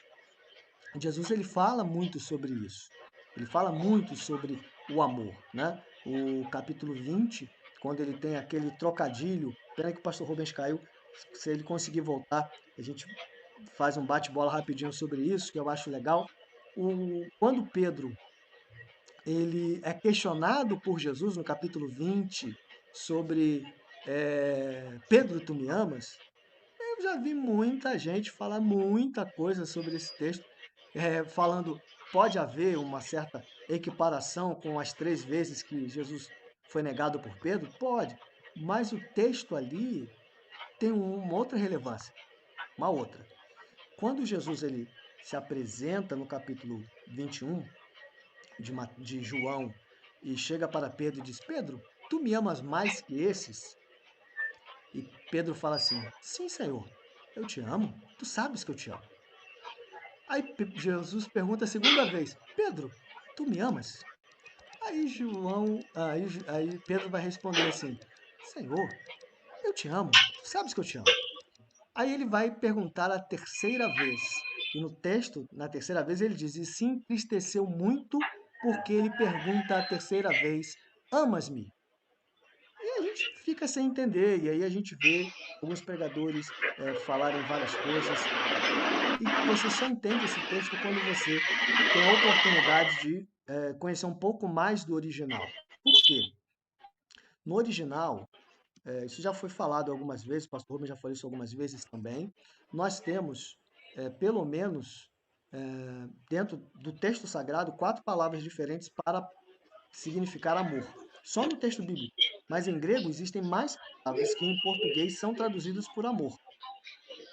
Jesus ele fala muito sobre isso. Ele fala muito sobre o amor, né? O capítulo 20, quando ele tem aquele trocadilho, pena que o pastor Rubens caiu, se ele conseguir voltar, a gente faz um bate-bola rapidinho sobre isso, que eu acho legal. Quando Pedro ele é questionado por Jesus no capítulo 20 sobre Pedro, tu me amas? Eu já vi muita gente falar muita coisa sobre esse texto, falando pode haver uma certa equiparação com as 3 vezes que Jesus foi negado por Pedro? Pode, mas o texto ali tem uma outra relevância, uma outra. Quando Jesus ele se apresenta no capítulo 21 de João e chega para Pedro e diz: Pedro, tu me amas mais que esses? E Pedro fala assim: Sim, Senhor, eu te amo, tu sabes que eu te amo. Aí Jesus pergunta a segunda vez: Pedro, tu me amas? Aí Pedro vai responder assim: Senhor, eu te amo, tu sabes que eu te amo. Aí ele vai perguntar a terceira vez. E no texto, na terceira vez, ele diz: E se entristeceu muito porque ele pergunta a terceira vez: Amas-me? E a gente fica sem entender. E aí a gente vê alguns pregadores falarem várias coisas. E você só entende esse texto quando você tem a oportunidade de conhecer um pouco mais do original. Por quê? No original, isso já foi falado algumas vezes, o pastor Rubens já falou isso algumas vezes também. Nós temos, pelo menos, dentro do texto sagrado, 4 palavras diferentes para significar amor. Só no texto bíblico. Mas em grego existem mais palavras que em português são traduzidas por amor.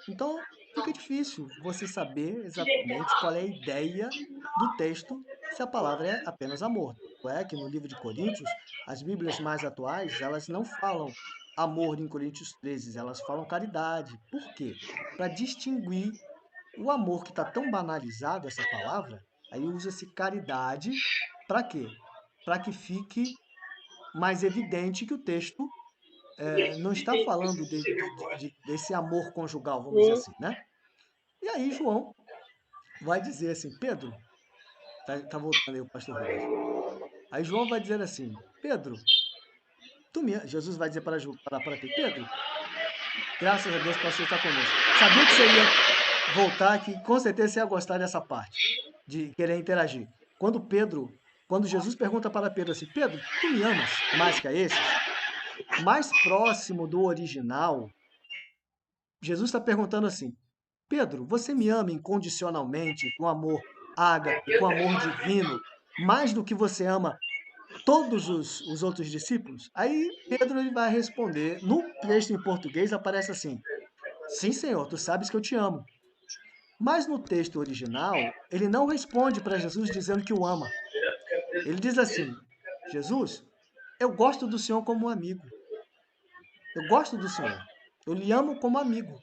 Então, fica difícil você saber exatamente qual é a ideia do texto se a palavra é apenas amor. É que no livro de Coríntios, as Bíblias mais atuais, elas não falam amor em Coríntios 13, elas falam caridade. Por quê? Para distinguir o amor que está tão banalizado, essa palavra, aí usa-se caridade, para quê? Para que fique mais evidente que o texto não está falando desse amor conjugal, vamos dizer assim, né? E aí João vai dizer assim, Pedro, tá voltando aí o pastor Rubens. Aí João vai dizer assim, Pedro, Jesus vai dizer para Pedro, Pedro, graças a Deus o pastor está conosco. Sabia que você ia voltar, que com certeza você ia gostar dessa parte, de querer interagir. Quando Jesus pergunta para Pedro assim, Pedro, tu me amas mais que a esses? Mais próximo do original, Jesus está perguntando assim, Pedro, você me ama incondicionalmente, com amor ágape, com amor divino, mais do que você ama todos os outros discípulos? Aí Pedro ele vai responder, no texto em português aparece assim, sim, Senhor, tu sabes que eu te amo. Mas no texto original, ele não responde para Jesus dizendo que o ama. Ele diz assim, Jesus, eu gosto do Senhor como um amigo. Eu gosto do Senhor. Eu lhe amo como amigo.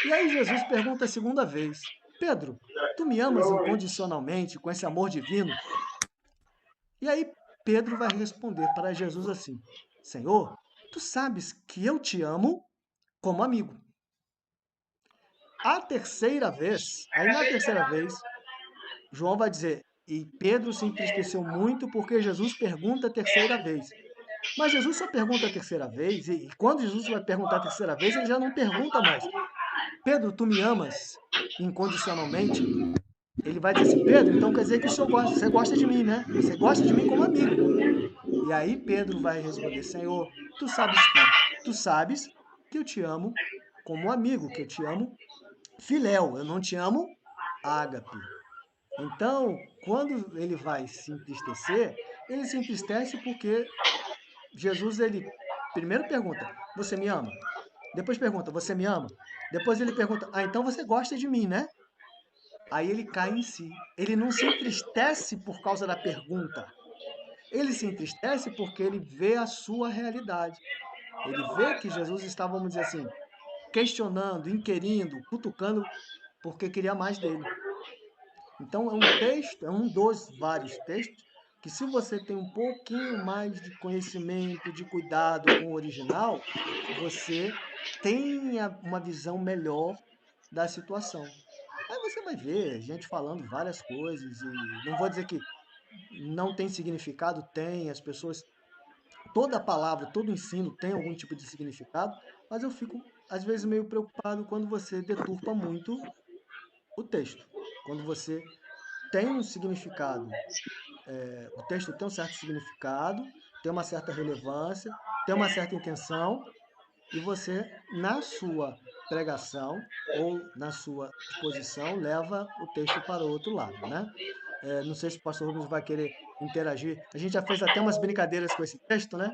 E aí Jesus pergunta a segunda vez, Pedro, tu me amas incondicionalmente, com esse amor divino? E aí Pedro vai responder para Jesus assim, Senhor, tu sabes que eu te amo como amigo. A terceira vez, aí na terceira vez, João vai dizer, e Pedro se entristeceu muito porque Jesus pergunta a terceira vez. Mas Jesus só pergunta a terceira vez, e quando Jesus vai perguntar a terceira vez, ele já não pergunta mais. Pedro, tu me amas incondicionalmente? Ele vai dizer assim, Pedro, então quer dizer que você gosta de mim, né? Você gosta de mim como amigo. E aí Pedro vai responder, Senhor, tu sabes tudo. Tu sabes que eu te amo como amigo, que eu te amo filéu, eu não te amo ágape. Então, quando ele vai se entristecer, ele se entristece porque Jesus, ele primeiro pergunta, você me ama? Depois pergunta, você me ama? Depois ele pergunta, então você gosta de mim, né? Aí ele cai em si. Ele não se entristece por causa da pergunta. Ele se entristece porque ele vê a sua realidade. Ele vê que Jesus estava, vamos dizer assim, questionando, inquirindo, cutucando, porque queria mais dele. Então, é um texto, é um dos vários textos, que se você tem um pouquinho mais de conhecimento, de cuidado com o original, você tenha uma visão melhor da situação. Aí você vai ver gente falando várias coisas, e não vou dizer que não tem significado, tem, as pessoas, toda palavra, todo ensino tem algum tipo de significado, mas eu fico, às vezes, meio preocupado quando você deturpa muito o texto. Quando você tem um significado, o texto tem um certo significado, tem uma certa relevância, tem uma certa intenção, e você, na sua pregação ou na sua exposição, leva o texto para o outro lado, né? Não sei se o pastor Rubens vai querer interagir. A gente já fez até umas brincadeiras com esse texto, né?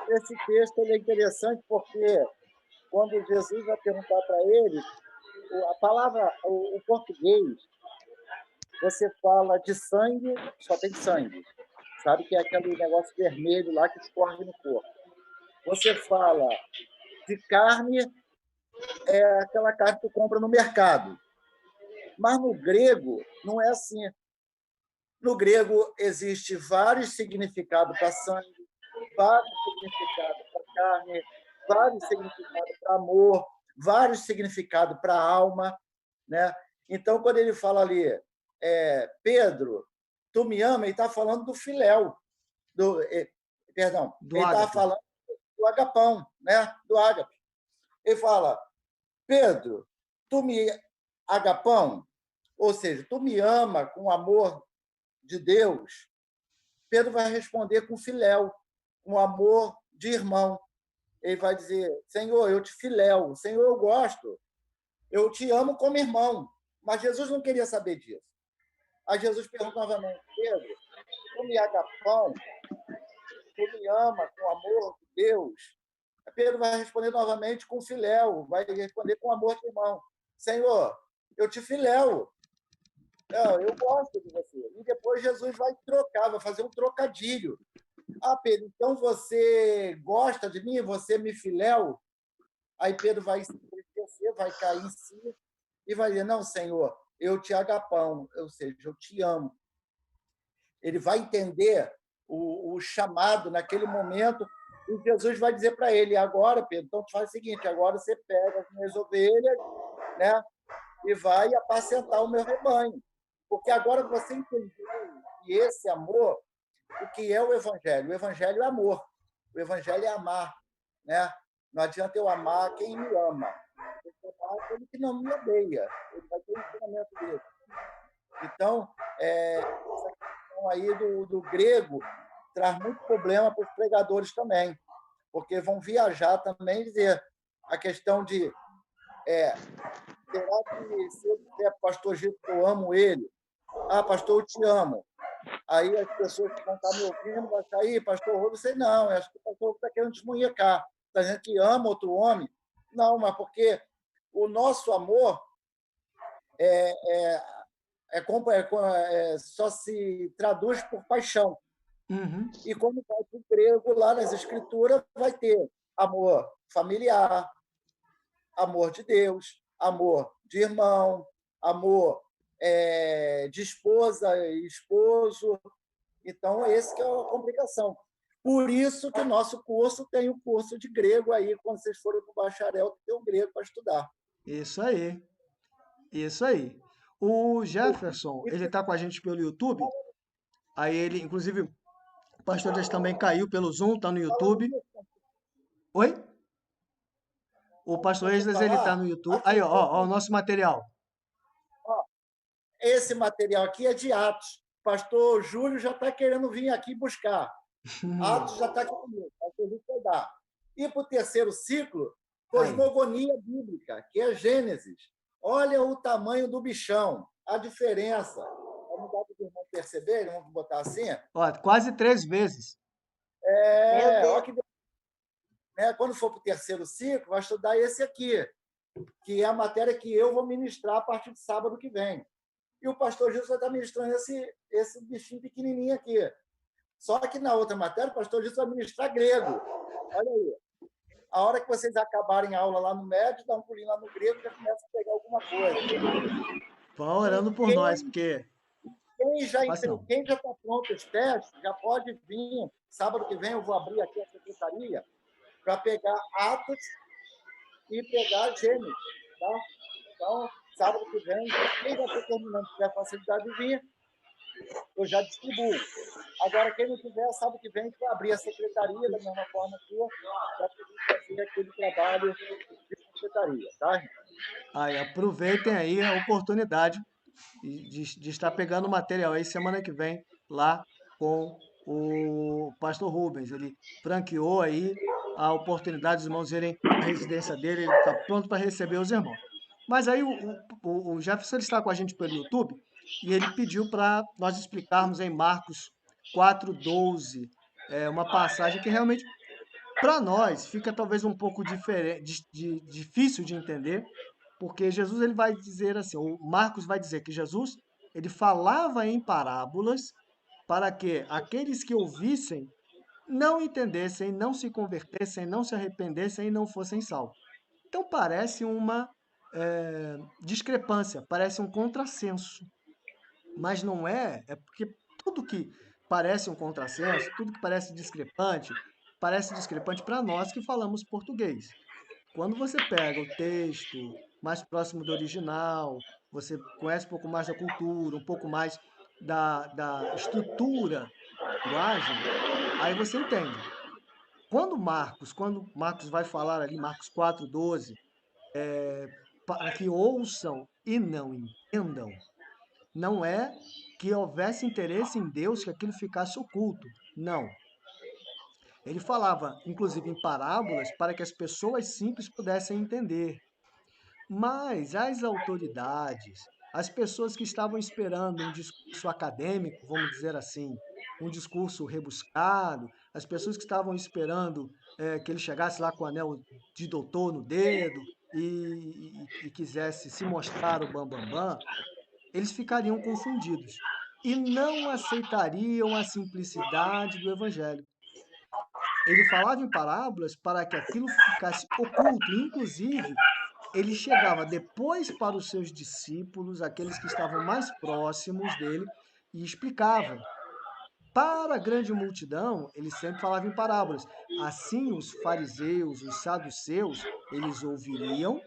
Esse texto ele é interessante porque quando Jesus vai perguntar para ele, a palavra, o português, você fala de sangue, só tem sangue. Sabe que é aquele negócio vermelho lá que escorre no corpo. Você fala de carne, é aquela carne que tu compra no mercado. Mas no grego não é assim. No grego existe vários significados para sangue, vários significados para carne, vários significados para amor, vários significados para alma, né? Então, quando ele fala ali, Pedro, tu me ama, ele está falando do filéu, perdão, Do ele está ágape. falando do agapão, né? Do ágape. Ele fala, Pedro, tu me agapão, ou seja, tu me ama com amor de Deus. Pedro vai responder com filéu, com amor de irmão. Ele vai dizer, Senhor, eu te filéu, Senhor, eu gosto, eu te amo como irmão. Mas Jesus não queria saber disso. Aí Jesus pergunta novamente, Pedro, tu me agapão, tu me ama com amor de Deus. Pedro vai responder novamente com filéu, vai responder com amor de irmão. Senhor, eu te filéu, eu gosto de você. E depois Jesus vai trocar, vai fazer um trocadilho. Ah, Pedro, então você gosta de mim? Você me filéu? Aí Pedro vai se entristecer, vai cair em si e vai dizer, não, Senhor, eu te agapão, ou seja, eu te amo. Ele vai entender o chamado naquele momento e Jesus vai dizer para ele, agora, Pedro, então tu faz o seguinte, agora você pega as minhas ovelhas, né, e vai apacentar o meu rebanho. Porque agora você entendeu que esse amor, o que é o Evangelho? O Evangelho é amor. O Evangelho é amar, né? Não adianta eu amar quem me ama. Eu tenho que amar aquele que não me odeia. Ele vai ter o ensinamento dele. Então, essa questão aí do grego traz muito problema para os pregadores também, porque vão viajar também e dizer a questão de será que se eu disser para o pastor Gito que eu amo ele, pastor, eu te amo. Aí as pessoas que vão estar me ouvindo vão achar, aí, pastor Rubens, sei não, acho que o pastor está querendo desmunhecar, está dizendo que ama outro homem. Não, mas porque o nosso amor só se traduz por paixão. Uhum. E como vai para o grego, lá nas escrituras, vai ter amor familiar, amor de Deus, amor de irmão, amor de esposa e esposo. Então, esse que é a complicação. Por isso que o nosso curso tem o curso de grego aí, quando vocês forem para o bacharel, tem o grego para estudar. Isso aí. Isso aí. O Jefferson, ele está com a gente pelo YouTube. Aí ele, inclusive, o pastor Dias também caiu pelo Zoom, está no YouTube. Oi? O pastor Esdras, ele está no YouTube. Aí, ó, o nosso material. Esse material aqui é de Atos. O pastor Júlio já está querendo vir aqui buscar. Atos já está aqui comigo. Pastor Júlio vai dar. E para o terceiro ciclo, cosmogonia bíblica, que é Gênesis. Olha o tamanho do bichão, a diferença. Vamos dar para os irmãos perceberem, vamos botar assim. Ó, quase 3 vezes. Olha que quando for para o terceiro ciclo, vai estudar esse aqui, que é a matéria que eu vou ministrar a partir de sábado que vem. E o pastor Gilson vai estar ministrando esse bichinho pequenininho aqui. Só que na outra matéria, o pastor Gilson vai ministrar grego. Olha aí. A hora que vocês acabarem a aula lá no médio, dá um pulinho lá no grego, já começa a pegar alguma coisa. Vão orando por nós, porque... Quem já está pronto os testes, já pode vir. Sábado que vem eu vou abrir aqui a secretaria para pegar Atos e pegar Gênesis. Tá? Então, sábado que vem, quem já está terminando, tiver facilidade de vir, eu já distribuo. Agora, quem não tiver, sábado que vem, a gente vai abrir a secretaria da mesma forma que eu, para fazer aquele trabalho de secretaria. Tá? Aí, aproveitem aí a oportunidade de estar pegando material aí semana que vem lá com o pastor Rubens. Ele franqueou aí a oportunidade dos irmãos irem à residência dele, ele está pronto para receber os irmãos. Mas aí o Jefferson ele está com a gente pelo YouTube e ele pediu para nós explicarmos em Marcos 4:12, uma passagem que realmente para nós fica talvez um pouco difícil de entender, porque Jesus ele vai dizer assim, o Marcos vai dizer que Jesus ele falava em parábolas para que aqueles que ouvissem não entendessem, não se convertessem, não se arrependessem e não fossem salvos. Então parece discrepância, parece um contrassenso. Mas não é, é porque tudo que parece um contrassenso, tudo que parece discrepante para nós que falamos português. Quando você pega o texto mais próximo do original, você conhece um pouco mais da cultura, um pouco mais da estrutura da linguagem, aí você entende. Quando Marcos vai falar ali, Marcos 4:12, para que ouçam e não entendam, não é que houvesse interesse em Deus que aquilo ficasse oculto. Não. Ele falava, inclusive, em parábolas para que as pessoas simples pudessem entender. Mas as autoridades, as pessoas que estavam esperando um discurso acadêmico, vamos dizer assim, um discurso rebuscado, as pessoas que estavam esperando que ele chegasse lá com o anel de doutor no dedo e quisesse se mostrar o bambambam, bam, bam, eles ficariam confundidos e não aceitariam a simplicidade do evangelho. Ele falava em parábolas para que aquilo ficasse oculto, inclusive ele chegava depois para os seus discípulos, aqueles que estavam mais próximos dele, e explicava. Para a grande multidão, ele sempre falava em parábolas. Assim, os fariseus, os saduceus, eles ouviriam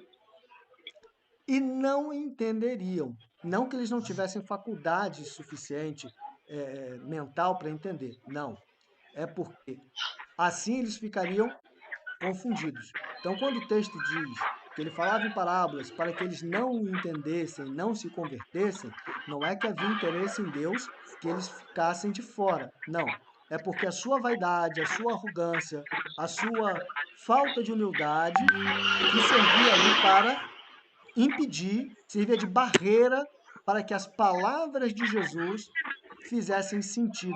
e não entenderiam. Não que eles não tivessem faculdade suficiente mental para entender. Não. É porque assim eles ficariam confundidos. Então, quando o texto diz que ele falava em parábolas para que eles não entendessem, não se convertessem, não é que havia interesse em Deus que eles ficassem de fora. Não. É porque a sua vaidade, a sua arrogância, a sua falta de humildade que servia ali para impedir, servia de barreira para que as palavras de Jesus fizessem sentido,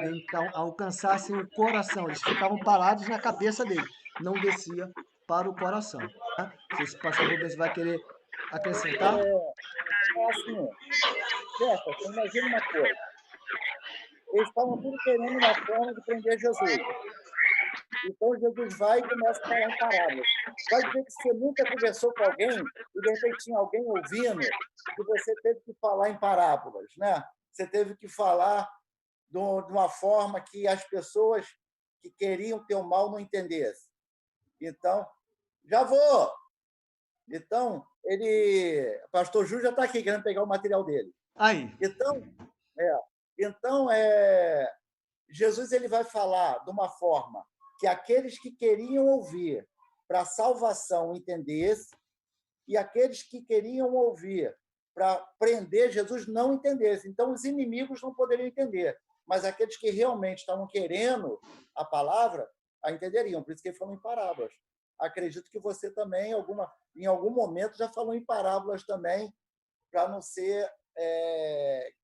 alcançassem o coração. Eles ficavam parados na cabeça dele, não descia para o coração. Tá? Não sei se o pastor Rubens vai querer acrescentar. É assim, Jefferson, imagina uma coisa. Eles estavam tudo querendo uma forma de prender Jesus. Então Jesus vai e começa a falar em parábolas. Vai dizer que você nunca conversou com alguém e de repente tinha alguém ouvindo e você teve que falar em parábolas, né? Você teve que falar de uma forma que as pessoas que queriam ter o mal não entendessem. Então, já vou. Então, o pastor Júlio já está aqui querendo pegar o material dele. Aí. Então, Jesus ele vai falar de uma forma que aqueles que queriam ouvir para a salvação entendessem e aqueles que queriam ouvir para prender Jesus não entendessem. Então, os inimigos não poderiam entender, mas aqueles que realmente estavam querendo a palavra a entenderiam. Por isso que ele falou em parábolas. Acredito que você também, em algum momento, já falou em parábolas também, para não ser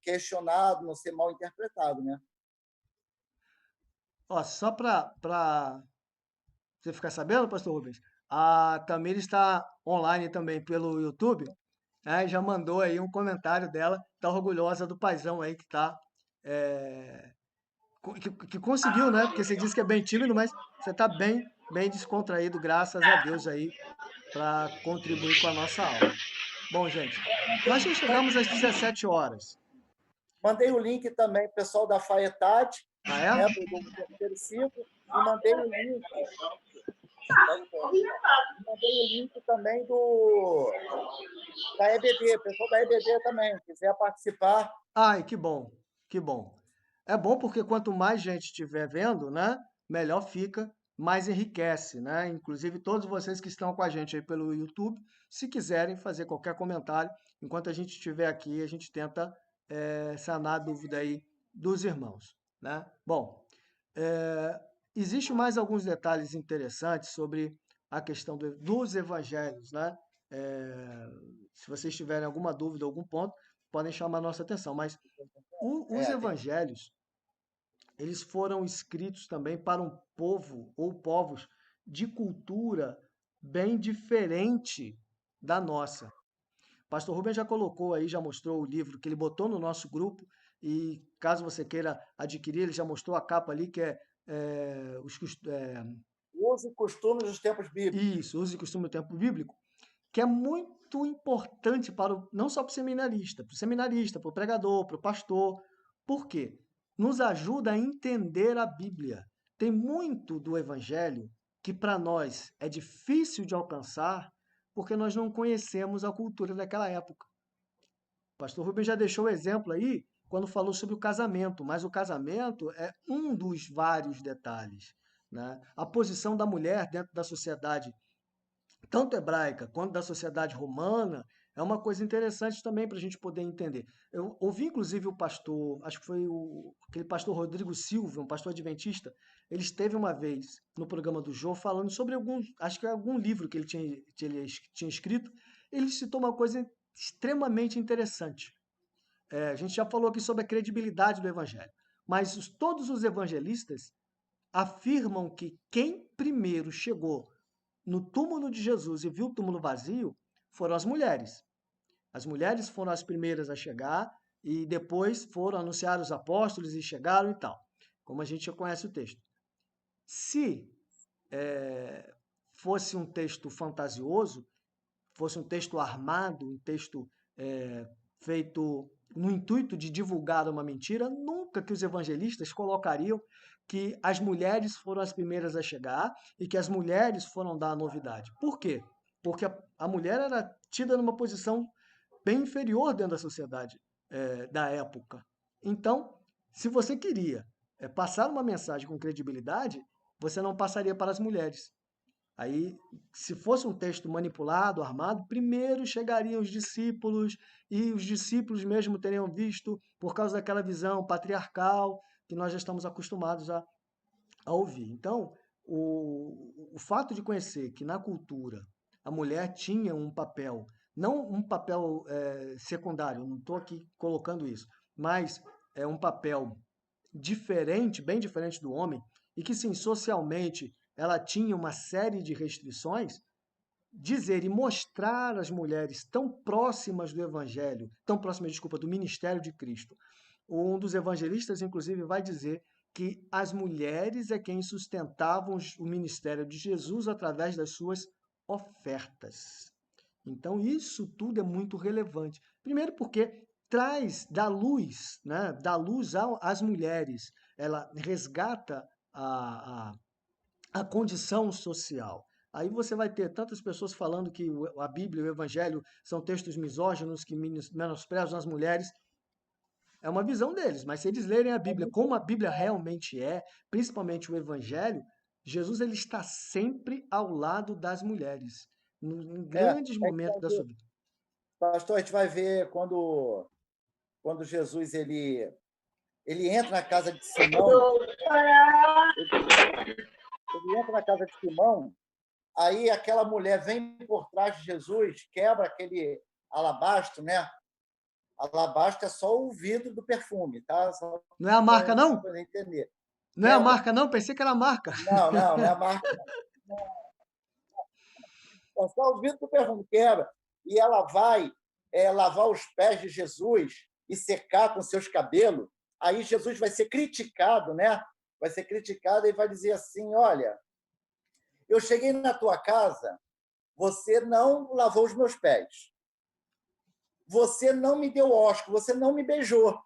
questionado, não ser mal interpretado, né? Ó, só para você ficar sabendo, pastor Rubens, a Tamir está online também pelo YouTube, né, e já mandou aí um comentário dela, está orgulhosa do paizão aí que está que conseguiu, né? Porque você disse que é bem tímido, mas você está bem descontraído, graças a Deus aí, para contribuir com a nossa aula. Bom, gente, nós já chegamos às 17 horas. Mandei o link também, pessoal da Faetade, Ah, é? do terceiro ciclo, e mandei o link também da EBD, pessoal da EBD também, quiser participar. Ai, que bom, que bom. É bom porque quanto mais gente estiver vendo, né, melhor fica, mais enriquece, né? Inclusive todos vocês que estão com a gente aí pelo YouTube, se quiserem fazer qualquer comentário, enquanto a gente estiver aqui, a gente tenta sanar a dúvida aí dos irmãos, né? Bom, existe mais alguns detalhes interessantes sobre a questão dos evangelhos, né? Se vocês tiverem alguma dúvida, algum ponto, podem chamar a nossa atenção. Mas os evangelhos, eles foram escritos também para um povo ou povos de cultura bem diferente da nossa. Pastor Rubens já colocou aí, já mostrou o livro que ele botou no nosso grupo, e caso você queira adquirir, ele já mostrou a capa ali, que Uso e costumes dos tempos bíblicos. Isso, uso e costume do tempo bíblico, que é muito importante não só para o seminarista, para o pregador, para o pastor. Por quê? Nos ajuda a entender a Bíblia. Tem muito do Evangelho que para nós é difícil de alcançar porque nós não conhecemos a cultura daquela época. O pastor Rubens já deixou o exemplo aí quando falou sobre o casamento, mas o casamento é um dos vários detalhes, né? A posição da mulher dentro da sociedade, tanto hebraica quanto da sociedade romana, é uma coisa interessante também para a gente poder entender. Eu ouvi, inclusive, o pastor, acho que foi aquele pastor Rodrigo Silva, um pastor adventista, ele esteve uma vez no programa do Jô falando sobre acho que é algum livro que ele tinha escrito. Ele citou uma coisa extremamente interessante. A gente já falou aqui sobre a credibilidade do evangelho, mas todos os evangelistas afirmam que quem primeiro chegou no túmulo de Jesus e viu o túmulo vazio foram as mulheres. As mulheres foram as primeiras a chegar e depois foram anunciar os apóstolos e chegaram e tal, como a gente já conhece o texto. Se fosse um texto fantasioso, fosse um texto armado, um texto feito no intuito de divulgar uma mentira, nunca que os evangelistas colocariam que as mulheres foram as primeiras a chegar e que as mulheres foram dar a novidade. Por quê? Porque a mulher era tida numa posição bem inferior dentro da sociedade da época. Então, se você queria passar uma mensagem com credibilidade, você não passaria para as mulheres. Aí, se fosse um texto manipulado, armado, primeiro chegariam os discípulos, e os discípulos mesmo teriam visto, por causa daquela visão patriarcal que nós já estamos acostumados a ouvir. Então, o fato de conhecer que na cultura a mulher tinha um papel, não um papel secundário, não estou aqui colocando isso, mas é um papel diferente, bem diferente do homem, e que sim, socialmente ela tinha uma série de restrições, dizer e mostrar as mulheres tão próximas do Evangelho, tão próximas, desculpa, do ministério de Cristo. Um dos evangelistas, inclusive, vai dizer que as mulheres é quem sustentavam o ministério de Jesus através das suas ofertas. Então, isso tudo é muito relevante. Primeiro porque dá luz, né? Dá luz às mulheres. Ela resgata a condição social. Aí você vai ter tantas pessoas falando que a Bíblia e o Evangelho são textos misóginos que menosprezam as mulheres. É uma visão deles, mas se eles lerem a Bíblia como a Bíblia realmente é, principalmente o Evangelho, Jesus ele está sempre ao lado das mulheres, em grandes momentos da sua vida. Pastor, a gente vai ver quando Jesus ele entra na casa de Simão, ele entra na casa de Simão, aí aquela mulher vem por trás de Jesus, quebra aquele alabastro, né? Alabastro é só o vidro do perfume, tá? Só não é a marca, não? Para entender. Não é a marca, não? Pensei que era a marca. Não é a marca. Não. É só o vidro do perfume, quebra. E ela vai lavar os pés de Jesus e secar com seus cabelos. Aí Jesus vai ser criticado, né? Vai ser criticado e vai dizer assim, olha, eu cheguei na tua casa, você não lavou os meus pés. Você não me deu ósculo, você não me beijou.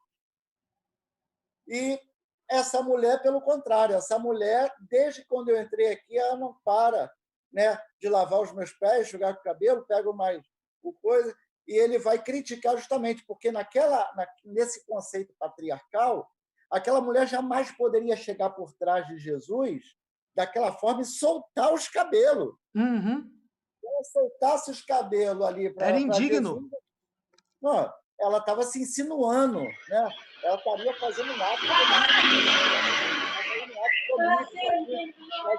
E essa mulher, pelo contrário, essa mulher, desde quando eu entrei aqui, ela não para, né, de lavar os meus pés, enxugar o cabelo, pega mais o coisa, e ele vai criticar justamente porque nesse conceito patriarcal, aquela mulher jamais poderia chegar por trás de Jesus daquela forma e soltar os cabelos. Uhum. Se ela soltasse os cabelos ali para indigno. Jesus, não, ela estava se insinuando, né? Ela estaria fazendo um ato para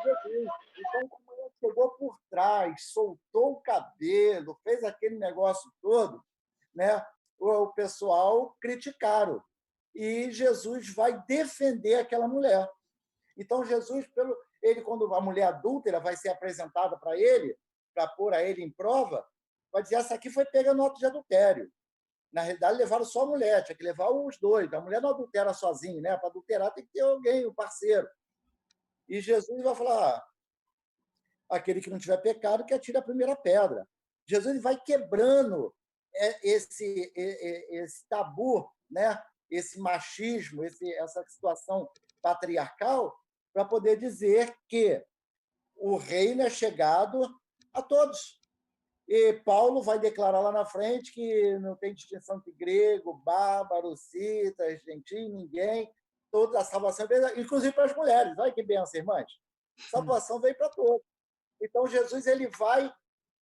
Jesus. Então, como ela chegou por trás, soltou o cabelo, fez aquele negócio todo, né? O pessoal criticaram. E Jesus vai defender aquela mulher. Então, Jesus, quando a mulher adúltera vai ser apresentada para ele, para pôr a ele em prova, vai dizer, essa aqui foi pega no ato de adultério. Na realidade, levaram só a mulher, tinha que levar os dois. A mulher não adultera sozinha, né? Para adulterar tem que ter alguém, um parceiro. E Jesus vai falar, aquele que não tiver pecado, que atire a primeira pedra. Jesus ele vai quebrando esse tabu, né? Esse machismo, essa situação patriarcal, para poder dizer que o reino é chegado a todos. E Paulo vai declarar lá na frente que não tem distinção entre grego, bárbaro, cita, gentil, ninguém. Toda a salvação veio, inclusive para as mulheres. Olha que bênção, irmãs. Salvação veio para todos. Então, Jesus ele vai...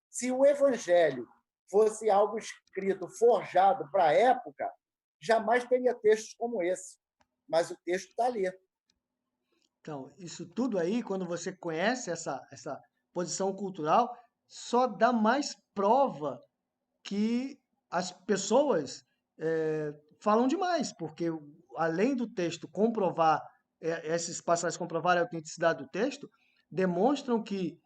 Se o evangelho fosse algo escrito, forjado para a época, jamais teria textos como esse. Mas o texto está ali. Então, isso tudo aí, quando você conhece essa posição cultural, só dá mais prova que as pessoas falam demais, porque além do texto comprovar, essas passagens comprovarem a autenticidade do texto, demonstram que,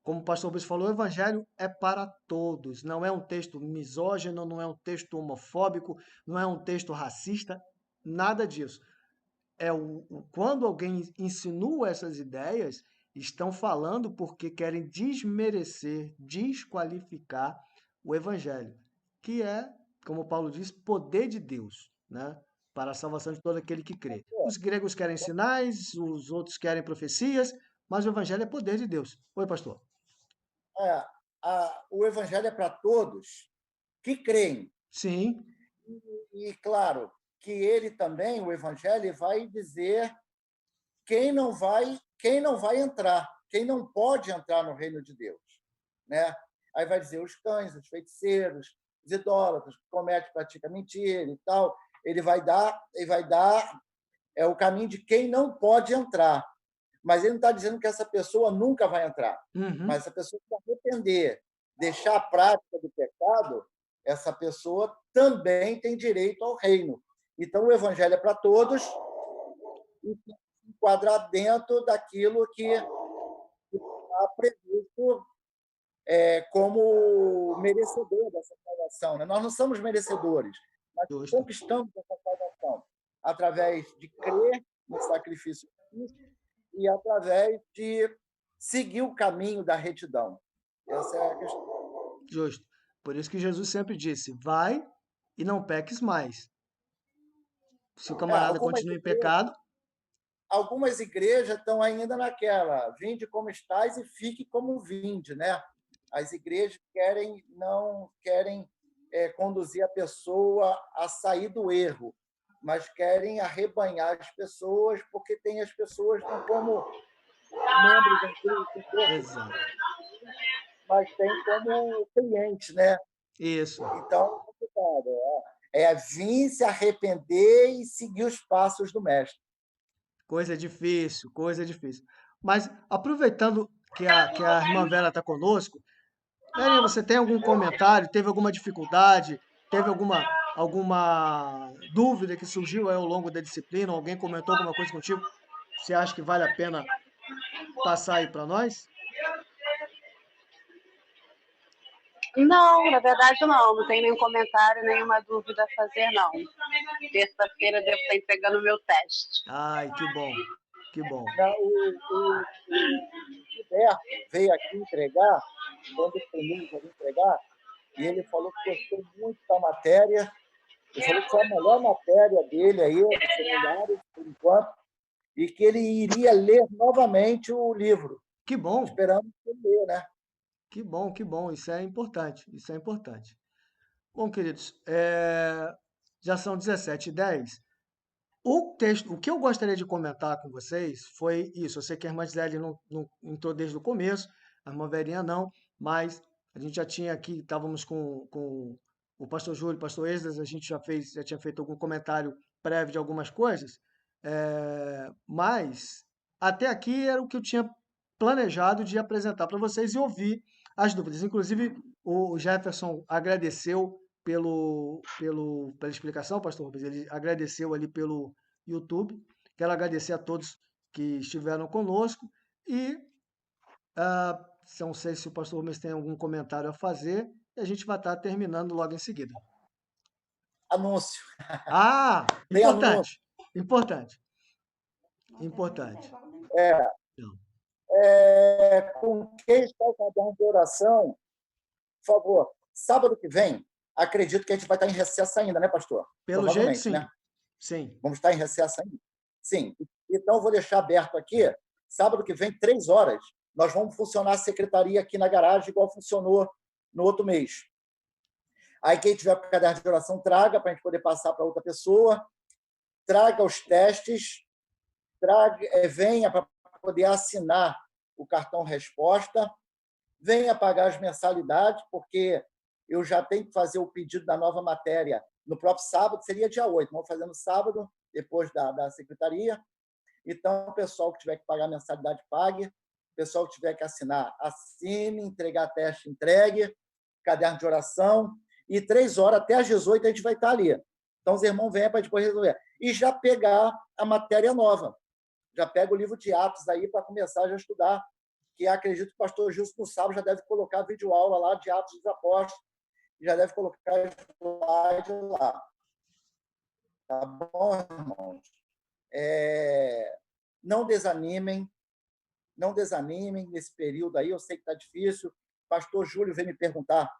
como o pastor Bispo falou, o evangelho é para todos. Não é um texto misógino, não é um texto homofóbico, não é um texto racista, nada disso. Quando alguém insinua essas ideias, estão falando porque querem desmerecer, desqualificar o evangelho, que é, como Paulo diz, poder de Deus, né? Para a salvação de todo aquele que crê. Os gregos querem sinais, os outros querem profecias, mas o evangelho é poder de Deus. Oi, pastor. O evangelho é para todos que creem. Sim. E, claro, que ele também, o evangelho, vai dizer quem não vai entrar, quem não pode entrar no reino de Deus, né? Aí vai dizer os cães, os feiticeiros, os idólatras, que cometem, praticam mentira e tal. Ele vai dar o caminho de quem não pode entrar. Mas ele não está dizendo que essa pessoa nunca vai entrar. Mas essa pessoa que arrepender, deixar a prática do pecado, essa pessoa também tem direito ao reino. Então, o evangelho é para todos e tem que se enquadrar dentro daquilo que está previsto como merecedor dessa salvação, né? Nós não somos merecedores, mas conquistamos essa salvação através de crer no sacrifício de Cristo e através de seguir o caminho da retidão. Essa é a questão. Justo. Por isso que Jesus sempre disse, vai e não peques mais. Se o camarada continua em pecado... Algumas igrejas estão ainda naquela, vinde como estais e fique como vinde, né? As igrejas não querem conduzir a pessoa a sair do erro, mas querem arrebanhar as pessoas, porque tem as pessoas não como membros da igreja, Exato. mas tem como cliente, né? Isso. Então, vir se arrepender e seguir os passos do mestre. Coisa difícil, coisa difícil. Mas, aproveitando que a irmã Vera está conosco, Verinha, você tem algum comentário? Teve alguma dificuldade? Teve alguma dúvida que surgiu aí ao longo da disciplina? Alguém comentou alguma coisa contigo? Você acha que vale a pena passar aí para nós? Não, na verdade não. Não tem nenhum comentário, nenhuma dúvida a fazer, não. Terça-feira devo estar entregando o meu teste. Ai, que bom, que bom. O Gilberto veio aqui entregar, quando o primeiro veio entregar, e ele falou que gostou muito da matéria. Ele falou que foi a melhor matéria dele aí, do seminário, por enquanto, e que ele iria ler novamente o livro. Que bom. Esperamos que ele leia, né? Que bom, que bom. Isso é importante, isso é importante. Bom, queridos, já são 17h10. O que eu gostaria de comentar com vocês foi isso. Eu sei que a irmã Gisele não entrou desde o começo, a irmã Verinha não, mas a gente já tinha aqui, estávamos com o pastor Júlio, o pastor Esdras, a gente já tinha feito algum comentário prévio de algumas coisas, mas até aqui era o que eu tinha planejado de apresentar para vocês e ouvir as dúvidas. Inclusive, o Jefferson agradeceu pela explicação, pastor Rubens, ele agradeceu ali pelo YouTube. Quero agradecer a todos que estiveram conosco e não sei se o pastor Rubens tem algum comentário a fazer e a gente vai estar terminando logo em seguida. Anúncio. Importante, importante. Importante. Com quem está o caderno de oração, favor, sábado que vem, acredito que a gente vai estar em recesso ainda, né, pastor? Pelo jeito, sim. Né? Sim. Vamos estar em recesso ainda? Sim. Então, eu vou deixar aberto aqui, sábado que vem, 3 horas, nós vamos funcionar a secretaria aqui na garagem, igual funcionou no outro mês. Aí, quem tiver com o caderno de oração, traga, para a gente poder passar para outra pessoa. Traga os testes, venha para poder assinar o cartão resposta, venha pagar as mensalidades, porque eu já tenho que fazer o pedido da nova matéria no próprio sábado, seria dia 8, vamos fazer no sábado, depois da secretaria. Então, o pessoal que tiver que pagar a mensalidade, pague. O pessoal que tiver que assinar, assine, entregar teste, entregue, caderno de oração. E 3 horas, até às 18, a gente vai estar ali. Então, os irmãos venham para depois resolver. E já pegar a matéria nova. Já pega o livro de Atos aí para começar a já estudar, que acredito que o pastor Gilson, no sábado, já deve colocar videoaula lá de Atos dos Apóstolos, já deve colocar slide lá. Tá bom, irmãos? Não desanimem nesse período aí, eu sei que está difícil. O pastor Júlio veio me perguntar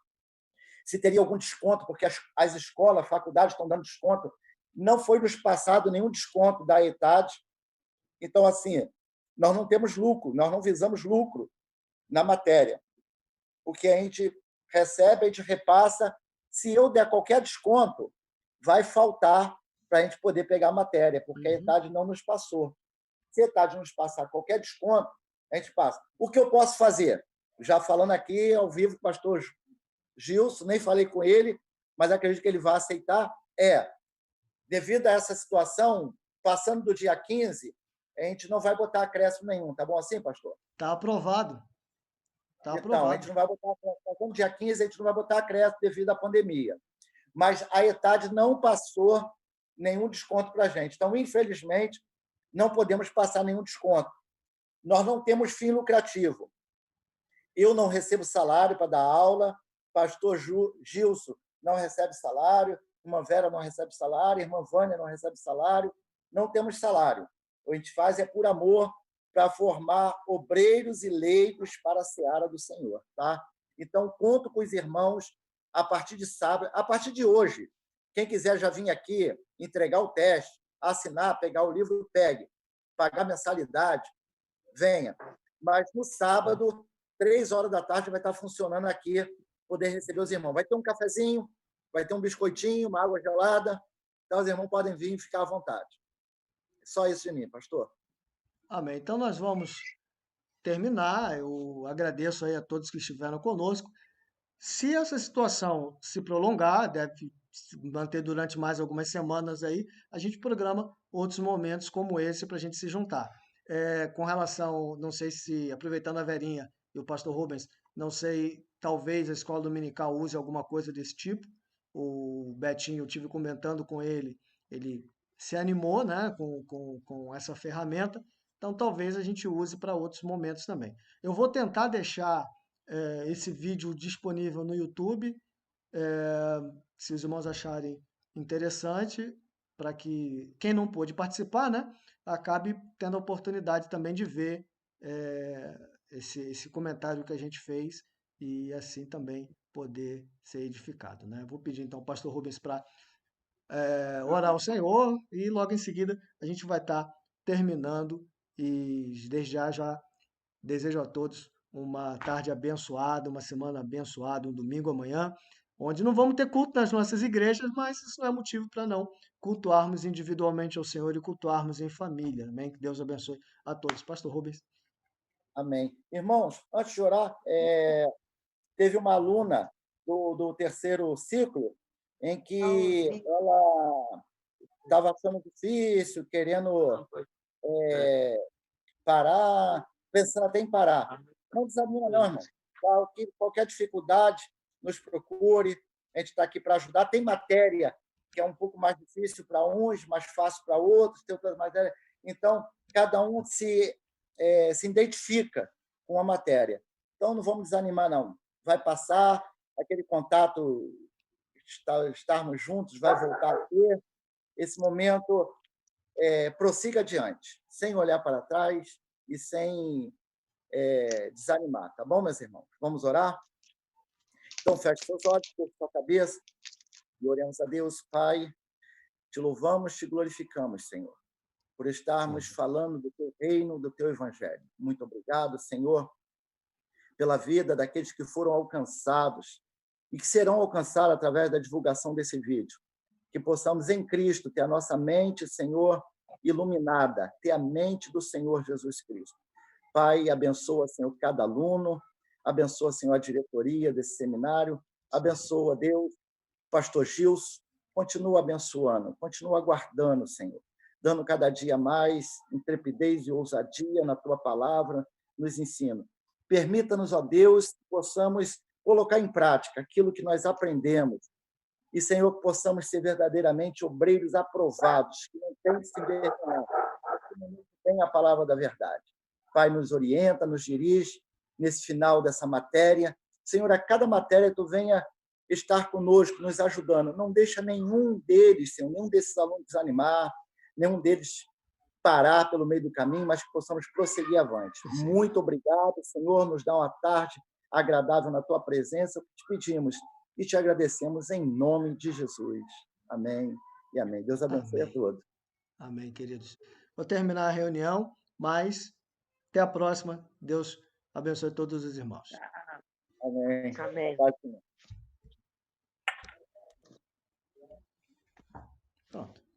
se teria algum desconto, porque as escolas, as faculdades estão dando desconto. Não foi nos passado nenhum desconto da ETAD. Então, assim, nós não temos lucro, nós não visamos lucro na matéria. O que a gente recebe, a gente repassa. Se eu der qualquer desconto, vai faltar para a gente poder pegar a matéria, porque a ETAD não nos passou. Se a ETAD nos passar qualquer desconto, a gente passa. O que eu posso fazer? Já falando aqui ao vivo com o pastor Gilson, nem falei com ele, mas acredito que ele vai aceitar, devido a essa situação, passando do dia 15, a gente não vai botar acréscimo nenhum, tá bom assim, pastor? Está aprovado. Tá então, aprovado. a gente não vai botar acréscimo. Passando do dia 15, a gente não vai botar acréscimo devido à pandemia. Mas a ETAD não passou nenhum desconto para a gente. Então, infelizmente, não podemos passar nenhum desconto. Nós não temos fim lucrativo. Eu não recebo salário para dar aula, pastor Gilson não recebe salário, irmã Vera não recebe salário, irmã Vânia não recebe salário, não temos salário. O que a gente faz é por amor, para formar obreiros e leigos para a seara do Senhor. Tá? Então, conto com os irmãos a partir de sábado, a partir de hoje. Quem quiser já vir aqui, entregar o teste, assinar, pegar o livro, pegue. Pagar mensalidade, venha. Mas no sábado, 3 horas da tarde, vai estar funcionando aqui, poder receber os irmãos. Vai ter um cafezinho, vai ter um biscoitinho, uma água gelada. Então, os irmãos podem vir e ficar à vontade. Só isso de mim, pastor. Amém. Então, nós vamos terminar. Eu agradeço aí a todos que estiveram conosco. Se essa situação se prolongar, deve se manter durante mais algumas semanas aí, a gente programa outros momentos como esse para a gente se juntar. Com relação, não sei se, aproveitando a Verinha e o pastor Rubens, não sei, talvez a escola dominical use alguma coisa desse tipo. O Betinho, eu tive comentando com ele se animou, né, com essa ferramenta, então talvez a gente use para outros momentos também. Eu vou tentar deixar esse vídeo disponível no YouTube, se os irmãos acharem interessante, para que quem não pôde participar, né, acabe tendo a oportunidade também de ver esse comentário que a gente fez e assim também poder ser edificado, né? Vou pedir então ao pastor Rubens para orar ao Senhor e logo em seguida a gente vai estar terminando e desde já desejo a todos uma tarde abençoada, uma semana abençoada, um domingo amanhã, onde não vamos ter culto nas nossas igrejas, mas isso não é motivo para não cultuarmos individualmente ao Senhor e cultuarmos em família. Amém? Que Deus abençoe a todos. Pastor Rubens. Amém. Irmãos, antes de orar, teve uma aluna do terceiro ciclo em que ela estava achando difícil, querendo parar, pensando até em parar. Não desanima, não, irmão. Qualquer dificuldade, nos procure. A gente está aqui para ajudar. Tem matéria que é um pouco mais difícil para uns, mais fácil para outros, tem outras matérias. Então, cada um se identifica com a matéria. Então, não vamos desanimar, não. Vai passar, aquele contato, estarmos juntos, vai voltar a ter. Esse momento, prossiga adiante, sem olhar para trás e sem desanimar. Tá bom, meus irmãos? Vamos orar? Então, Então, feche seus olhos, curva sua cabeça e oremos a Deus. Pai, te louvamos, te glorificamos, Senhor, por estarmos falando do teu reino, do teu evangelho. Muito obrigado, Senhor, pela vida daqueles que foram alcançados e que serão alcançados através da divulgação desse vídeo. Que possamos, em Cristo, ter a nossa mente, Senhor, iluminada, ter a mente do Senhor Jesus Cristo. Pai, abençoa, Senhor, cada aluno, abençoa, Senhor, a diretoria desse seminário, abençoa, Deus, pastor Gilson, continua abençoando, continua guardando, Senhor, dando cada dia mais intrepidez e ousadia na tua palavra, nos ensina. Permita-nos, ó Deus, que possamos colocar em prática aquilo que nós aprendemos. E, Senhor, que possamos ser verdadeiramente obreiros aprovados, que não tem que se envergonhar, que não tem a palavra da verdade. Pai, nos orienta, nos dirige nesse final dessa matéria. Senhor, a cada matéria tu venha estar conosco, nos ajudando. Não deixa nenhum deles, Senhor, nenhum desses alunos desanimar, nenhum deles parar pelo meio do caminho, mas que possamos prosseguir avante. Muito obrigado, Senhor, nos dá uma tarde agradável na tua presença, te pedimos e te agradecemos em nome de Jesus. Amém e amém. Deus abençoe a todos. Amém, queridos. Vou terminar a reunião, mas até a próxima. Deus abençoe todos os irmãos. Amém. Amém. Pronto.